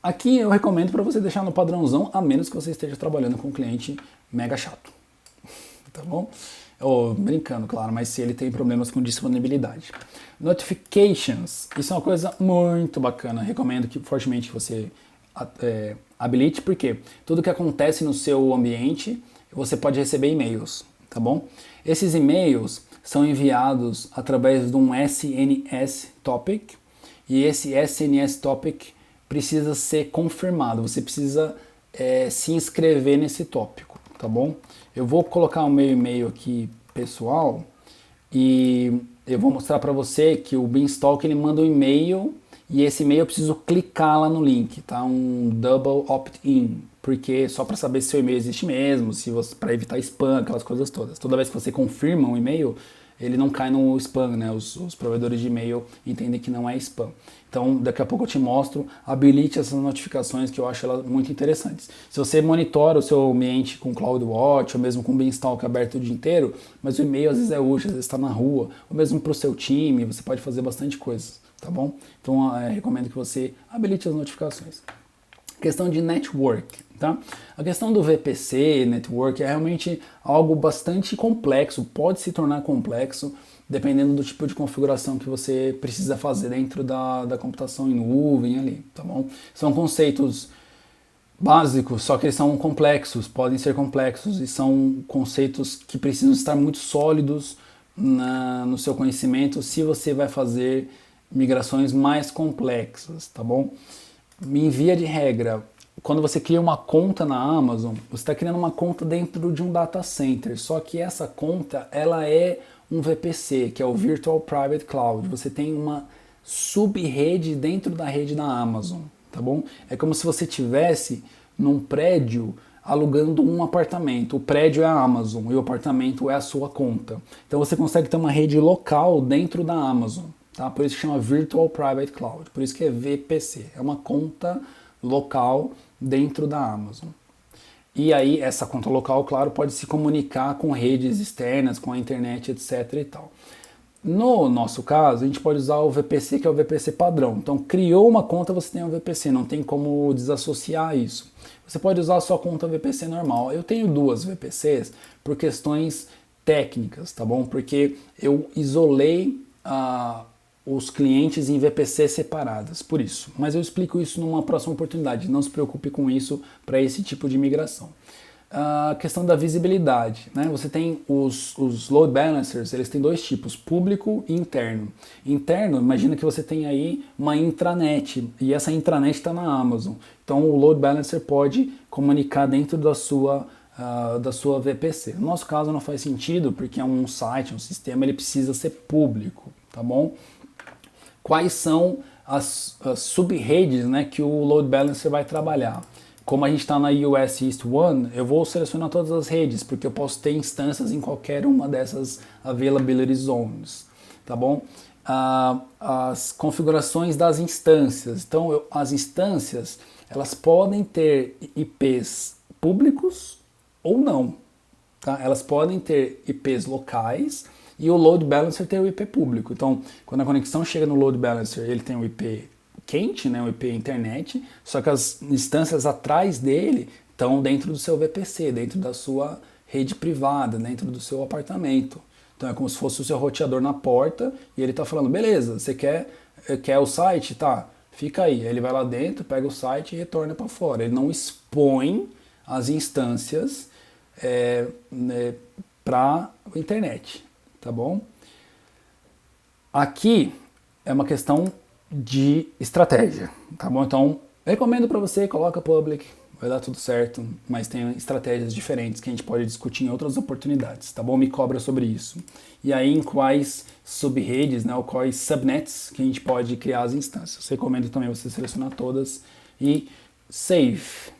aqui eu recomendo para você deixar no padrãozão, a menos que você esteja trabalhando com um cliente mega chato, tá bom? Ou, brincando, claro, mas se ele tem problemas com disponibilidade. Notifications, isso é uma coisa muito bacana, recomendo fortemente que você habilite, porque tudo que acontece no seu ambiente, você pode receber e-mails, tá bom? Esses e-mails são enviados através de um SNS topic e esse SNS topic precisa ser confirmado, você precisa se inscrever nesse tópico, tá bom? Eu vou colocar o meu e-mail aqui pessoal e eu vou mostrar para você que o Beanstalk ele manda um e-mail e esse e-mail eu preciso clicar lá no link, tá? Um double opt-in, porque só para saber se seu e-mail existe mesmo, se para evitar spam, aquelas coisas todas. Toda vez que você confirma um e-mail, ele não cai no spam, né? Os provedores de e-mail entendem que não é spam. Então, daqui a pouco eu te mostro, habilite essas notificações que eu acho elas muito interessantes. Se você monitora o seu ambiente com CloudWatch ou mesmo com o Beanstalk aberto o dia inteiro, mas o e-mail às vezes é útil, às vezes está na rua, ou mesmo para o seu time, você pode fazer bastante coisas, tá bom? Então, recomendo que você habilite as notificações. Questão de network, tá? A questão do VPC, network, é realmente algo bastante complexo, pode se tornar complexo, dependendo do tipo de configuração que você precisa fazer dentro da computação em nuvem ali, tá bom? São conceitos básicos, só que eles são complexos, podem ser complexos, e são conceitos que precisam estar muito sólidos no seu conhecimento se você vai fazer migrações mais complexas, tá bom? Em via de regra, quando você cria uma conta na Amazon, você está criando uma conta dentro de um data center, só que essa conta ela é um VPC, que é o Virtual Private Cloud. Você tem uma sub-rede dentro da rede da Amazon, tá bom? É como se você tivesse num prédio alugando um apartamento. O prédio é a Amazon e o apartamento é a sua conta. Então você consegue ter uma rede local dentro da Amazon. Tá? Por isso que chama Virtual Private Cloud, por isso que é VPC, é uma conta local dentro da Amazon. E aí essa conta local, claro, pode se comunicar com redes externas, com a internet, etc e tal. No nosso caso, a gente pode usar o VPC, que é o VPC padrão. Então, criou uma conta, você tem um VPC, não tem como desassociar isso. Você pode usar a sua conta VPC normal. Eu tenho duas VPCs por questões técnicas, tá bom? Porque eu isolei os clientes em VPC separadas, por isso. Mas eu explico isso numa próxima oportunidade, não se preocupe com isso para esse tipo de migração. A questão da visibilidade, né? Você tem os load balancers, eles têm dois tipos, público e interno. Interno, imagina que você tem aí uma intranet, e essa intranet está na Amazon. Então o load balancer pode comunicar dentro da sua VPC. No nosso caso não faz sentido, porque é um site, um sistema, ele precisa ser público, tá bom? Quais são as sub-redes, né, que o load balancer vai trabalhar? Como a gente está na US East 1, eu vou selecionar todas as redes, porque eu posso ter instâncias em qualquer uma dessas availability zones, tá bom? As configurações das instâncias. Então, as instâncias, elas podem ter IPs públicos ou não, tá? Elas podem ter IPs locais e o load balancer tem o IP público. Então, quando a conexão chega no load balancer, ele tem o IP quente, né, o IP internet, só que as instâncias atrás dele estão dentro do seu VPC, dentro da sua rede privada, dentro do seu apartamento. Então é como se fosse o seu roteador na porta e ele está falando, beleza, você quer o site? Tá, fica aí. Aí ele vai lá dentro, pega o site e retorna para fora. Ele não expõe as instâncias para a internet, tá bom? Aqui é uma questão de estratégia, tá bom? Então, recomendo para você, coloca public, vai dar tudo certo, mas tem estratégias diferentes que a gente pode discutir em outras oportunidades, tá bom? Me cobra sobre isso. E aí, em quais subredes, né, ou quais subnets que a gente pode criar as instâncias. Recomendo também você selecionar todas e save.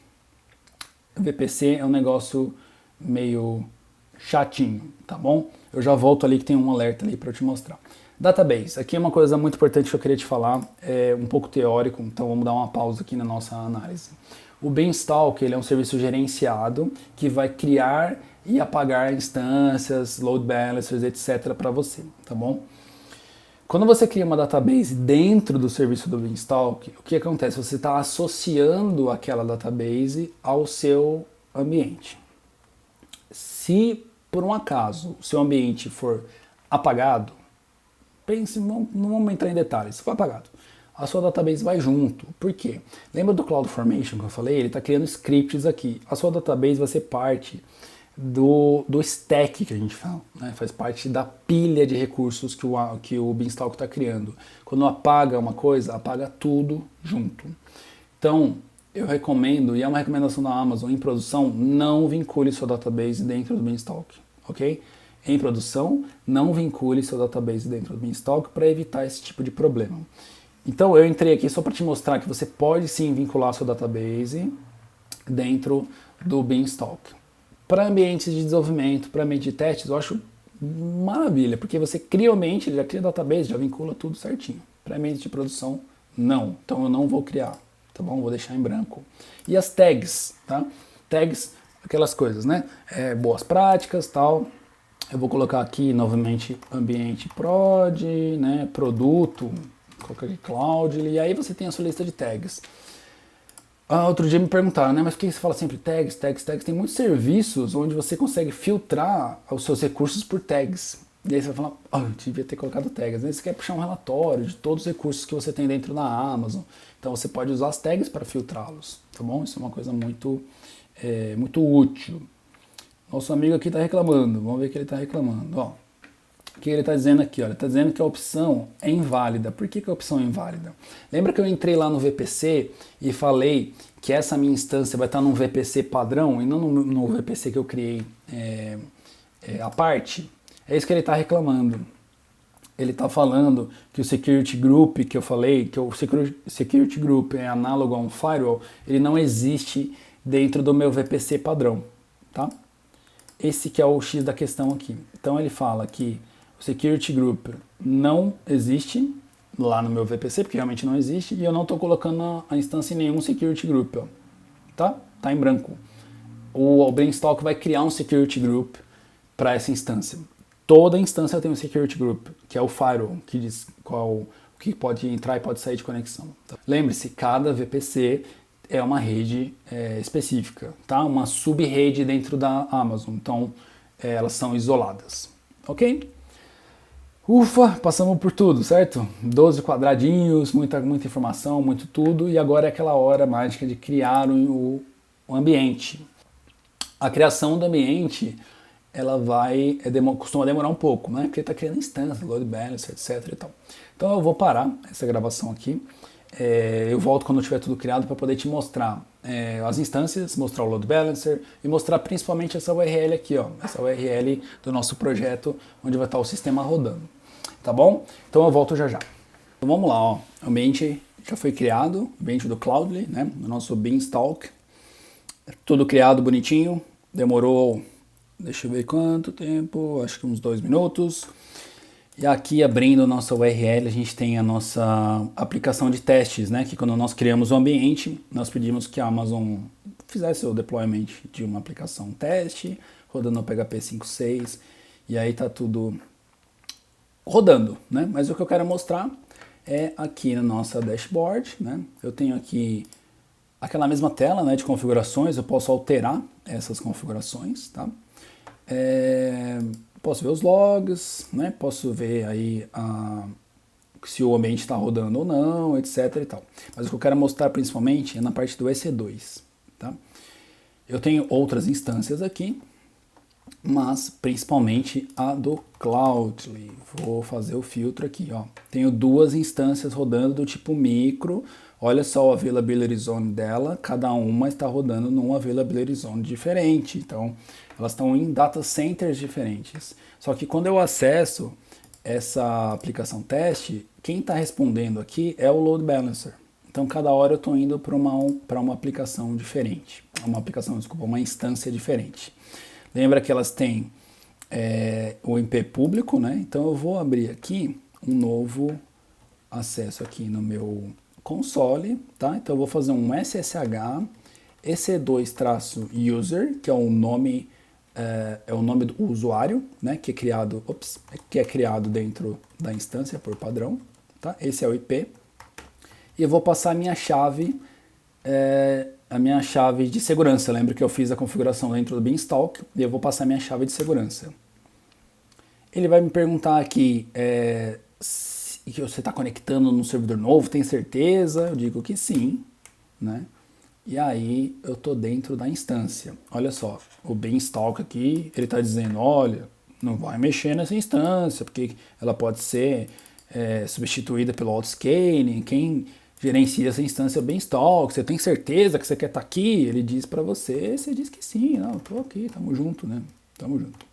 VPC é um negócio meio chatinho, tá bom? Eu já volto ali que tem um alerta ali para eu te mostrar. Database, aqui é uma coisa muito importante que eu queria te falar, é um pouco teórico, então vamos dar uma pausa aqui na nossa análise. O Beanstalk, ele é um serviço gerenciado que vai criar e apagar instâncias, load balancers, etc. para você, tá bom? Quando você cria uma database dentro do serviço do Beanstalk, o que acontece? Você está associando aquela database ao seu ambiente. Se por um acaso o seu ambiente for apagado, pense, não vamos entrar em detalhes, se for apagado, a sua database vai junto. Por quê? Lembra do CloudFormation que eu falei? Ele está criando scripts aqui. A sua database vai ser parte do stack que a gente fala, né? Faz parte da pilha de recursos que o Beanstalk está criando. Quando apaga uma coisa, apaga tudo junto. Então, eu recomendo, e é uma recomendação da Amazon em produção, não vincule sua database dentro do Beanstalk, ok? Em produção, não vincule seu database dentro do Beanstalk para evitar esse tipo de problema. Então eu entrei aqui só para te mostrar que você pode sim vincular seu database dentro do Beanstalk. Para ambientes de desenvolvimento, para ambiente de testes, eu acho maravilha, porque você cria o ambiente, já cria database, já vincula tudo certinho. Para ambiente de produção, não. Então eu não vou criar, tá bom? Vou deixar em branco. E as tags, tá? Tags, aquelas coisas, né? Boas práticas, tal. Eu vou colocar aqui novamente ambiente prod, né, produto, colocar aqui cloud, e aí você tem a sua lista de tags. Outro dia me perguntaram, né, mas por que você fala sempre tags, tags, tags? Tem muitos serviços onde você consegue filtrar os seus recursos por tags. E aí você vai falar, eu devia ter colocado tags. Às vezes você quer puxar um relatório de todos os recursos que você tem dentro da Amazon. Então você pode usar as tags para filtrá-los, tá bom? Isso é uma coisa muito útil. Nosso amigo aqui está reclamando, vamos ver o que ele está reclamando. Ó, o que ele está dizendo aqui? Ó, ele está dizendo que a opção é inválida. Por que a opção é inválida? Lembra que eu entrei lá no VPC e falei que essa minha instância vai estar num VPC padrão e não no VPC que eu criei à parte? É isso que ele está reclamando. Ele está falando que o Security Group que eu falei, que o Security Group é análogo a um firewall, ele não existe dentro do meu VPC padrão, tá? Esse que é o X da questão aqui. Então ele fala que o Security Group não existe lá no meu VPC, porque realmente não existe, e eu não estou colocando a instância em nenhum Security Group, ó. Tá? Tá em branco. o Beanstalk vai criar um security group para essa instância. Toda instância tem um security group, que é o firewall, que diz o que pode entrar e pode sair de conexão. Tá? Lembre-se, cada VPC é uma rede específica, tá? Uma sub-rede dentro da Amazon. Então, elas são isoladas. Ok? Ufa, passamos por tudo, certo? 12 quadradinhos, muita informação, muito tudo. E agora é aquela hora mágica de criar o ambiente. A criação do ambiente, ela costuma demorar um pouco, né? Porque está criando instância, load balancer, etc. E tal. Então eu vou parar essa gravação aqui. Eu volto quando tiver tudo criado para poder te mostrar as instâncias, mostrar o load balancer e mostrar principalmente essa URL aqui, ó, essa URL do nosso projeto, onde vai estar o sistema rodando. Tá bom? Então eu volto já já. Então vamos lá, ó. O ambiente já foi criado, o ambiente do Cloudly, né? O nosso Beanstalk. Tudo criado bonitinho. Demorou, deixa eu ver quanto tempo, acho que uns 2 minutos. E aqui abrindo a nossa URL, a gente tem a nossa aplicação de testes, né? Que quando nós criamos o ambiente, nós pedimos que a Amazon fizesse o deployment de uma aplicação teste, rodando no PHP 5.6, e aí tá tudo rodando, né? Mas o que eu quero mostrar é aqui na nossa dashboard, né? Eu tenho aqui aquela mesma tela, né, de configurações, eu posso alterar essas configurações, tá? Posso ver os logs, né? Posso ver aí se o ambiente está rodando ou não, etc e tal. Mas o que eu quero mostrar principalmente é na parte do EC2, tá? Eu tenho outras instâncias aqui, mas principalmente a do Cloudly. Vou fazer o filtro aqui, ó. Tenho 2 instâncias rodando do tipo micro. Olha só o availability zone dela, cada uma está rodando num availability zone diferente. Então, elas estão em data centers diferentes. Só que quando eu acesso essa aplicação teste, quem está respondendo aqui é o load balancer. Então, cada hora eu estou indo para uma aplicação diferente. Uma instância diferente. Lembra que elas têm o IP público, né? Então eu vou abrir aqui um novo acesso aqui no meu console, tá? Então eu vou fazer um SSH EC2-user, que é o nome do usuário, né? Que é criado dentro da instância por padrão, tá? Esse é o IP. E eu vou passar a minha chave de segurança. Lembra que eu fiz a configuração dentro do Beanstalk e eu vou passar a minha chave de segurança. Ele vai me perguntar aqui que você está conectando num servidor novo, tem certeza? Eu digo que sim, né? E aí eu estou dentro da instância. Olha só, o Beanstalk aqui, ele está dizendo, olha, não vai mexer nessa instância, porque ela pode ser substituída pelo autoscaling, quem gerencia essa instância Beanstalk, você tem certeza que você quer estar aqui? Ele diz para você, você diz que sim, não, eu tô aqui, tamo junto, né? Tamo junto.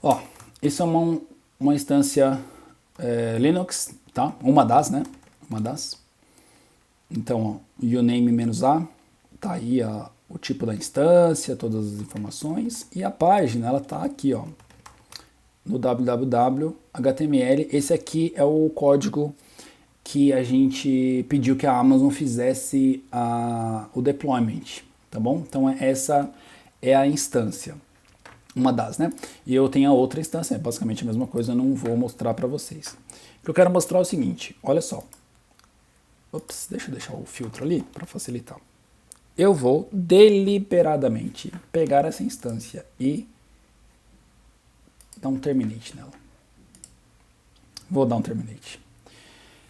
Ó, isso é uma instância Linux, tá? Uma das, né? Uma das. Então, ó, uname-a, tá aí o tipo da instância, todas as informações, e a página, ela tá aqui, ó, no www.html. Esse aqui é o código que a gente pediu que a Amazon fizesse o deployment, tá bom? Então essa é a instância, uma das, né? E eu tenho a outra instância, é basicamente a mesma coisa, eu não vou mostrar para vocês. O que eu quero mostrar é o seguinte, olha só. Ops, deixa eu deixar o filtro ali para facilitar. Eu vou deliberadamente pegar essa instância e dar um terminate nela. Vou dar um terminate.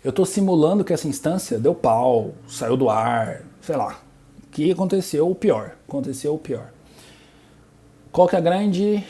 Eu estou simulando que essa instância deu pau, saiu do ar, sei lá. O que aconteceu o pior? Aconteceu o pior. Qual que é a grande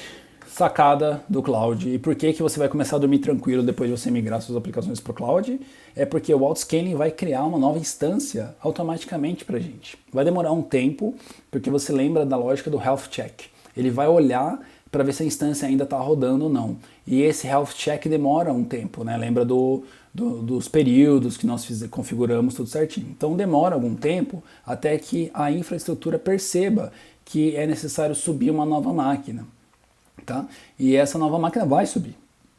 sacada do Cloud e por que você vai começar a dormir tranquilo depois de você migrar suas aplicações para o Cloud? É porque o autoscaling vai criar uma nova instância automaticamente para a gente. Vai demorar um tempo, porque você lembra da lógica do health check. Ele vai olhar para ver se a instância ainda está rodando ou não. E esse health check demora um tempo, né? Lembra dos períodos que nós configuramos tudo certinho. Então demora algum tempo até que a infraestrutura perceba que é necessário subir uma nova máquina, tá? E essa nova máquina vai subir.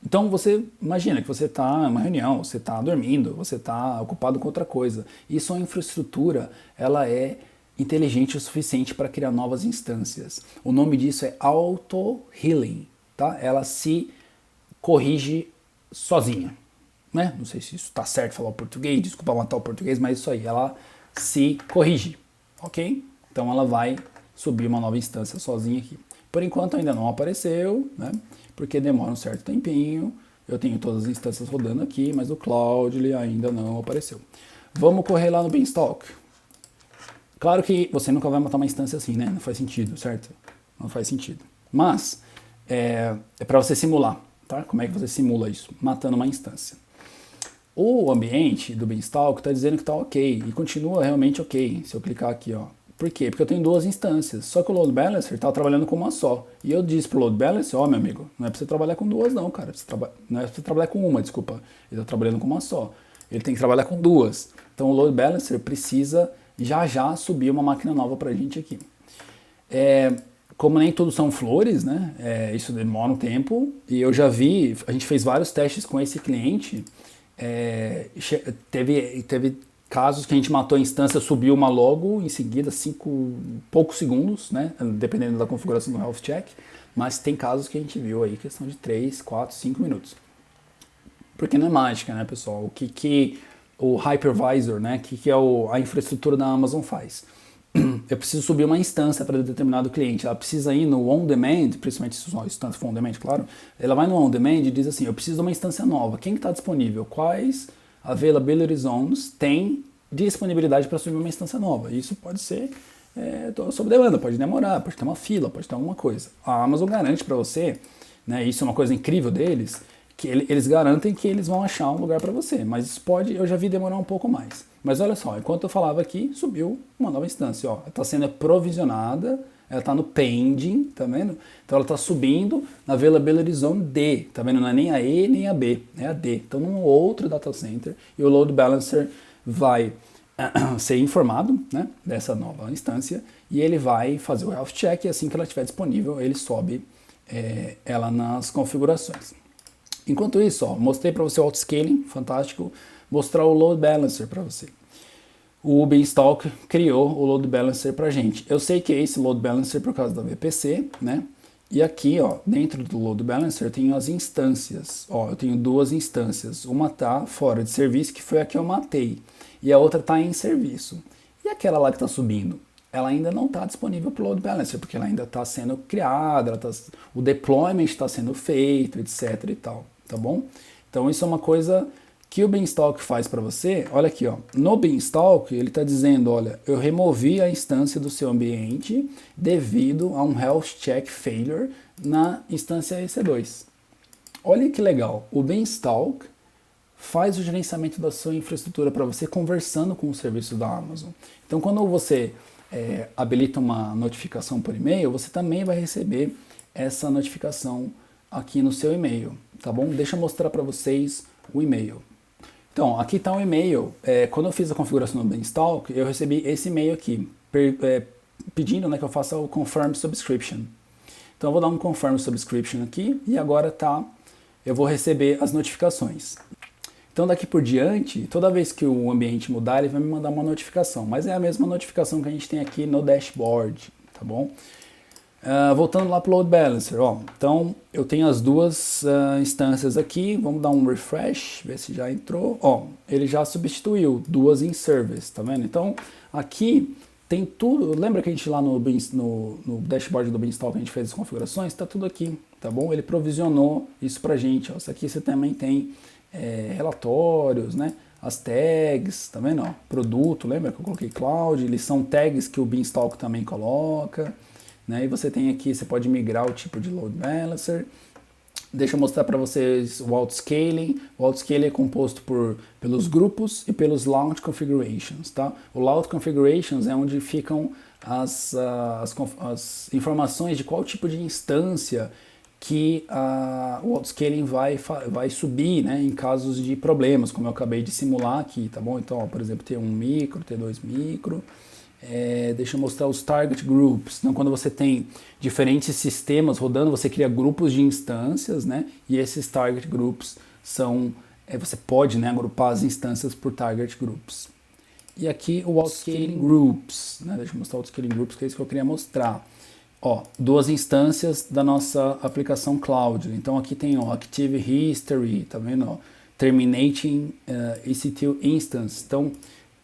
Então você imagina que você está em uma reunião, você está dormindo, você está ocupado com outra coisa. E sua infraestrutura, ela é inteligente o suficiente para criar novas instâncias. O nome disso é auto-healing, tá? Ela se corrige sozinha, né? Não sei se isso está certo falar o português, desculpa matar o português, mas isso aí, ela se corrige, ok? Então ela vai subir uma nova instância sozinha aqui. Por enquanto ainda não apareceu, né? Porque demora um certo tempinho. Eu tenho todas as instâncias rodando aqui, mas o Cloudly ainda não apareceu. Vamos correr lá no Beanstalk. Claro que você nunca vai matar uma instância assim, né? Não faz sentido, certo? Não faz sentido. Mas é para você simular, tá? Como é que você simula isso? Matando uma instância. O ambiente do Beanstalk está dizendo que está ok e continua realmente ok. Se eu clicar aqui, ó. Por quê? Porque eu tenho duas instâncias. Só que o Load Balancer está trabalhando com uma só. E eu disse pro Load Balancer, ó, meu amigo, não é para você trabalhar com duas não, cara. Não é para você trabalhar com uma, desculpa. Ele está trabalhando com uma só. Ele tem que trabalhar com duas. Então o Load Balancer precisa já subir uma máquina nova para a gente aqui. Como nem tudo são flores, né? Isso demora um tempo. E eu já vi, a gente fez vários testes com esse cliente. Teve casos que a gente matou a instância, subiu uma logo em seguida, poucos segundos, né? Dependendo da configuração do health check. Mas tem casos que a gente viu aí, questão de 3, 4, 5 minutos. Porque não é mágica, né, pessoal? O que o hypervisor, né? O que a infraestrutura da Amazon faz? Eu preciso subir uma instância para determinado cliente. Ela precisa ir no on-demand, principalmente se a instância for on-demand, claro. Ela vai no on-demand e diz assim, eu preciso de uma instância nova. Quem está disponível? Quais availability zones tem disponibilidade para subir uma instância nova? Isso pode ser sob demanda, pode demorar, pode ter uma fila, pode ter alguma coisa. A Amazon garante para você, né, isso é uma coisa incrível deles, que eles garantem que eles vão achar um lugar para você, mas isso eu já vi demorar um pouco mais. Mas olha só, enquanto eu falava aqui, subiu uma nova instância, ó, está sendo provisionada, ela está no pending, tá vendo? Então ela está subindo na Availability Zone D, tá vendo? Não é nem a E nem a B, é a D. Então num outro data center, e o Load Balancer vai ser informado, né, dessa nova instância, e ele vai fazer o health check, e assim que ela estiver disponível, ele sobe ela nas configurações. Enquanto isso, ó, mostrei para você o autoscaling, fantástico, mostrar o Load Balancer para você. O Beanstalk criou o Load Balancer para a gente. Eu sei que é esse Load Balancer por causa da VPC, né? E aqui, ó, dentro do Load Balancer, eu tenho as instâncias. Ó, eu tenho duas instâncias. Uma tá fora de serviço, que foi a que eu matei, e a outra tá em serviço. E aquela lá que está subindo? Ela ainda não está disponível para o Load Balancer, porque ela ainda está sendo criada, o deployment está sendo feito, etc e tal, tá bom? Então isso é uma coisa que o Beanstalk faz para você. Olha aqui, ó, no Beanstalk ele está dizendo, olha, eu removi a instância do seu ambiente devido a um health check failure na instância EC2. Olha que legal, o Beanstalk faz o gerenciamento da sua infraestrutura para você conversando com o serviço da Amazon. Então quando você habilita uma notificação por e-mail, você também vai receber essa notificação aqui no seu e-mail, tá bom? Deixa eu mostrar para vocês o e-mail. Então, aqui está o e-mail. Quando eu fiz a configuração do Beanstalk, eu recebi esse e-mail aqui, pedindo, né, que eu faça o Confirm Subscription. Então, eu vou dar um Confirm Subscription aqui e agora eu vou receber as notificações. Então daqui por diante, toda vez que o ambiente mudar, ele vai me mandar uma notificação. Mas é a mesma notificação que a gente tem aqui no dashboard, tá bom? Voltando lá para o Load Balancer, ó. Então eu tenho as duas instâncias aqui. Vamos dar um refresh, ver se já entrou. Ó, ele já substituiu duas em service, tá vendo? Então aqui tem tudo. Lembra que a gente lá no dashboard do Beanstalk a gente fez as configurações? Tá tudo aqui, tá bom? Ele provisionou isso pra gente. Ó. Isso aqui você também tem relatórios, né? As tags, tá vendo? Ó, produto, lembra que eu coloquei cloud? Eles são tags que o Beanstalk também coloca, né? E você tem aqui, você pode migrar o tipo de load balancer. Deixa eu mostrar para vocês o autoscaling. O autoscaling é composto pelos grupos e pelos launch configurations, tá? O launch configurations é onde ficam as informações de qual tipo de instância que o autoscaling vai subir, né, em casos de problemas, como eu acabei de simular aqui, tá bom? Então, ó, por exemplo, T1 micro, T2 micro. Deixa eu mostrar os target groups. Então, quando você tem diferentes sistemas rodando, você cria grupos de instâncias, né? E esses target groups são... você pode, né, agrupar as instâncias por target groups. E aqui o Autoscaling Groups, né? Deixa eu mostrar o Autoscaling Groups, que é isso que eu queria mostrar. Ó, 2 instâncias da nossa aplicação Cloud. Então aqui tem o Active History, tá vendo? Ó, Terminating EC2 Instance. Então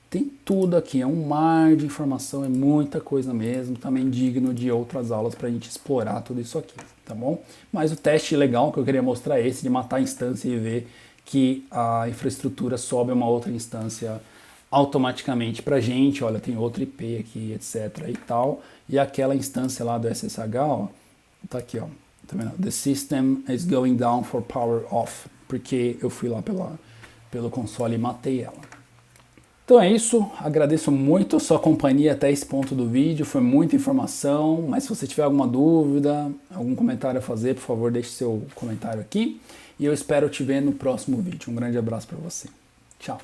tem tudo aqui, é um mar de informação, é muita coisa mesmo, também digno de outras aulas para a gente explorar tudo isso aqui, tá bom? Mas o teste legal que eu queria mostrar é esse, de matar a instância e ver que a infraestrutura sobe uma outra instância automaticamente para a gente, olha, tem outro IP aqui, etc e tal, e aquela instância lá do SSH, ó, tá aqui, ó, tá vendo? The system is going down for power off, porque eu fui lá pelo console e matei ela. Então é isso, agradeço muito a sua companhia até esse ponto do vídeo, foi muita informação, mas se você tiver alguma dúvida, algum comentário a fazer, por favor, deixe seu comentário aqui, e eu espero te ver no próximo vídeo. Um grande abraço para você. Tchau!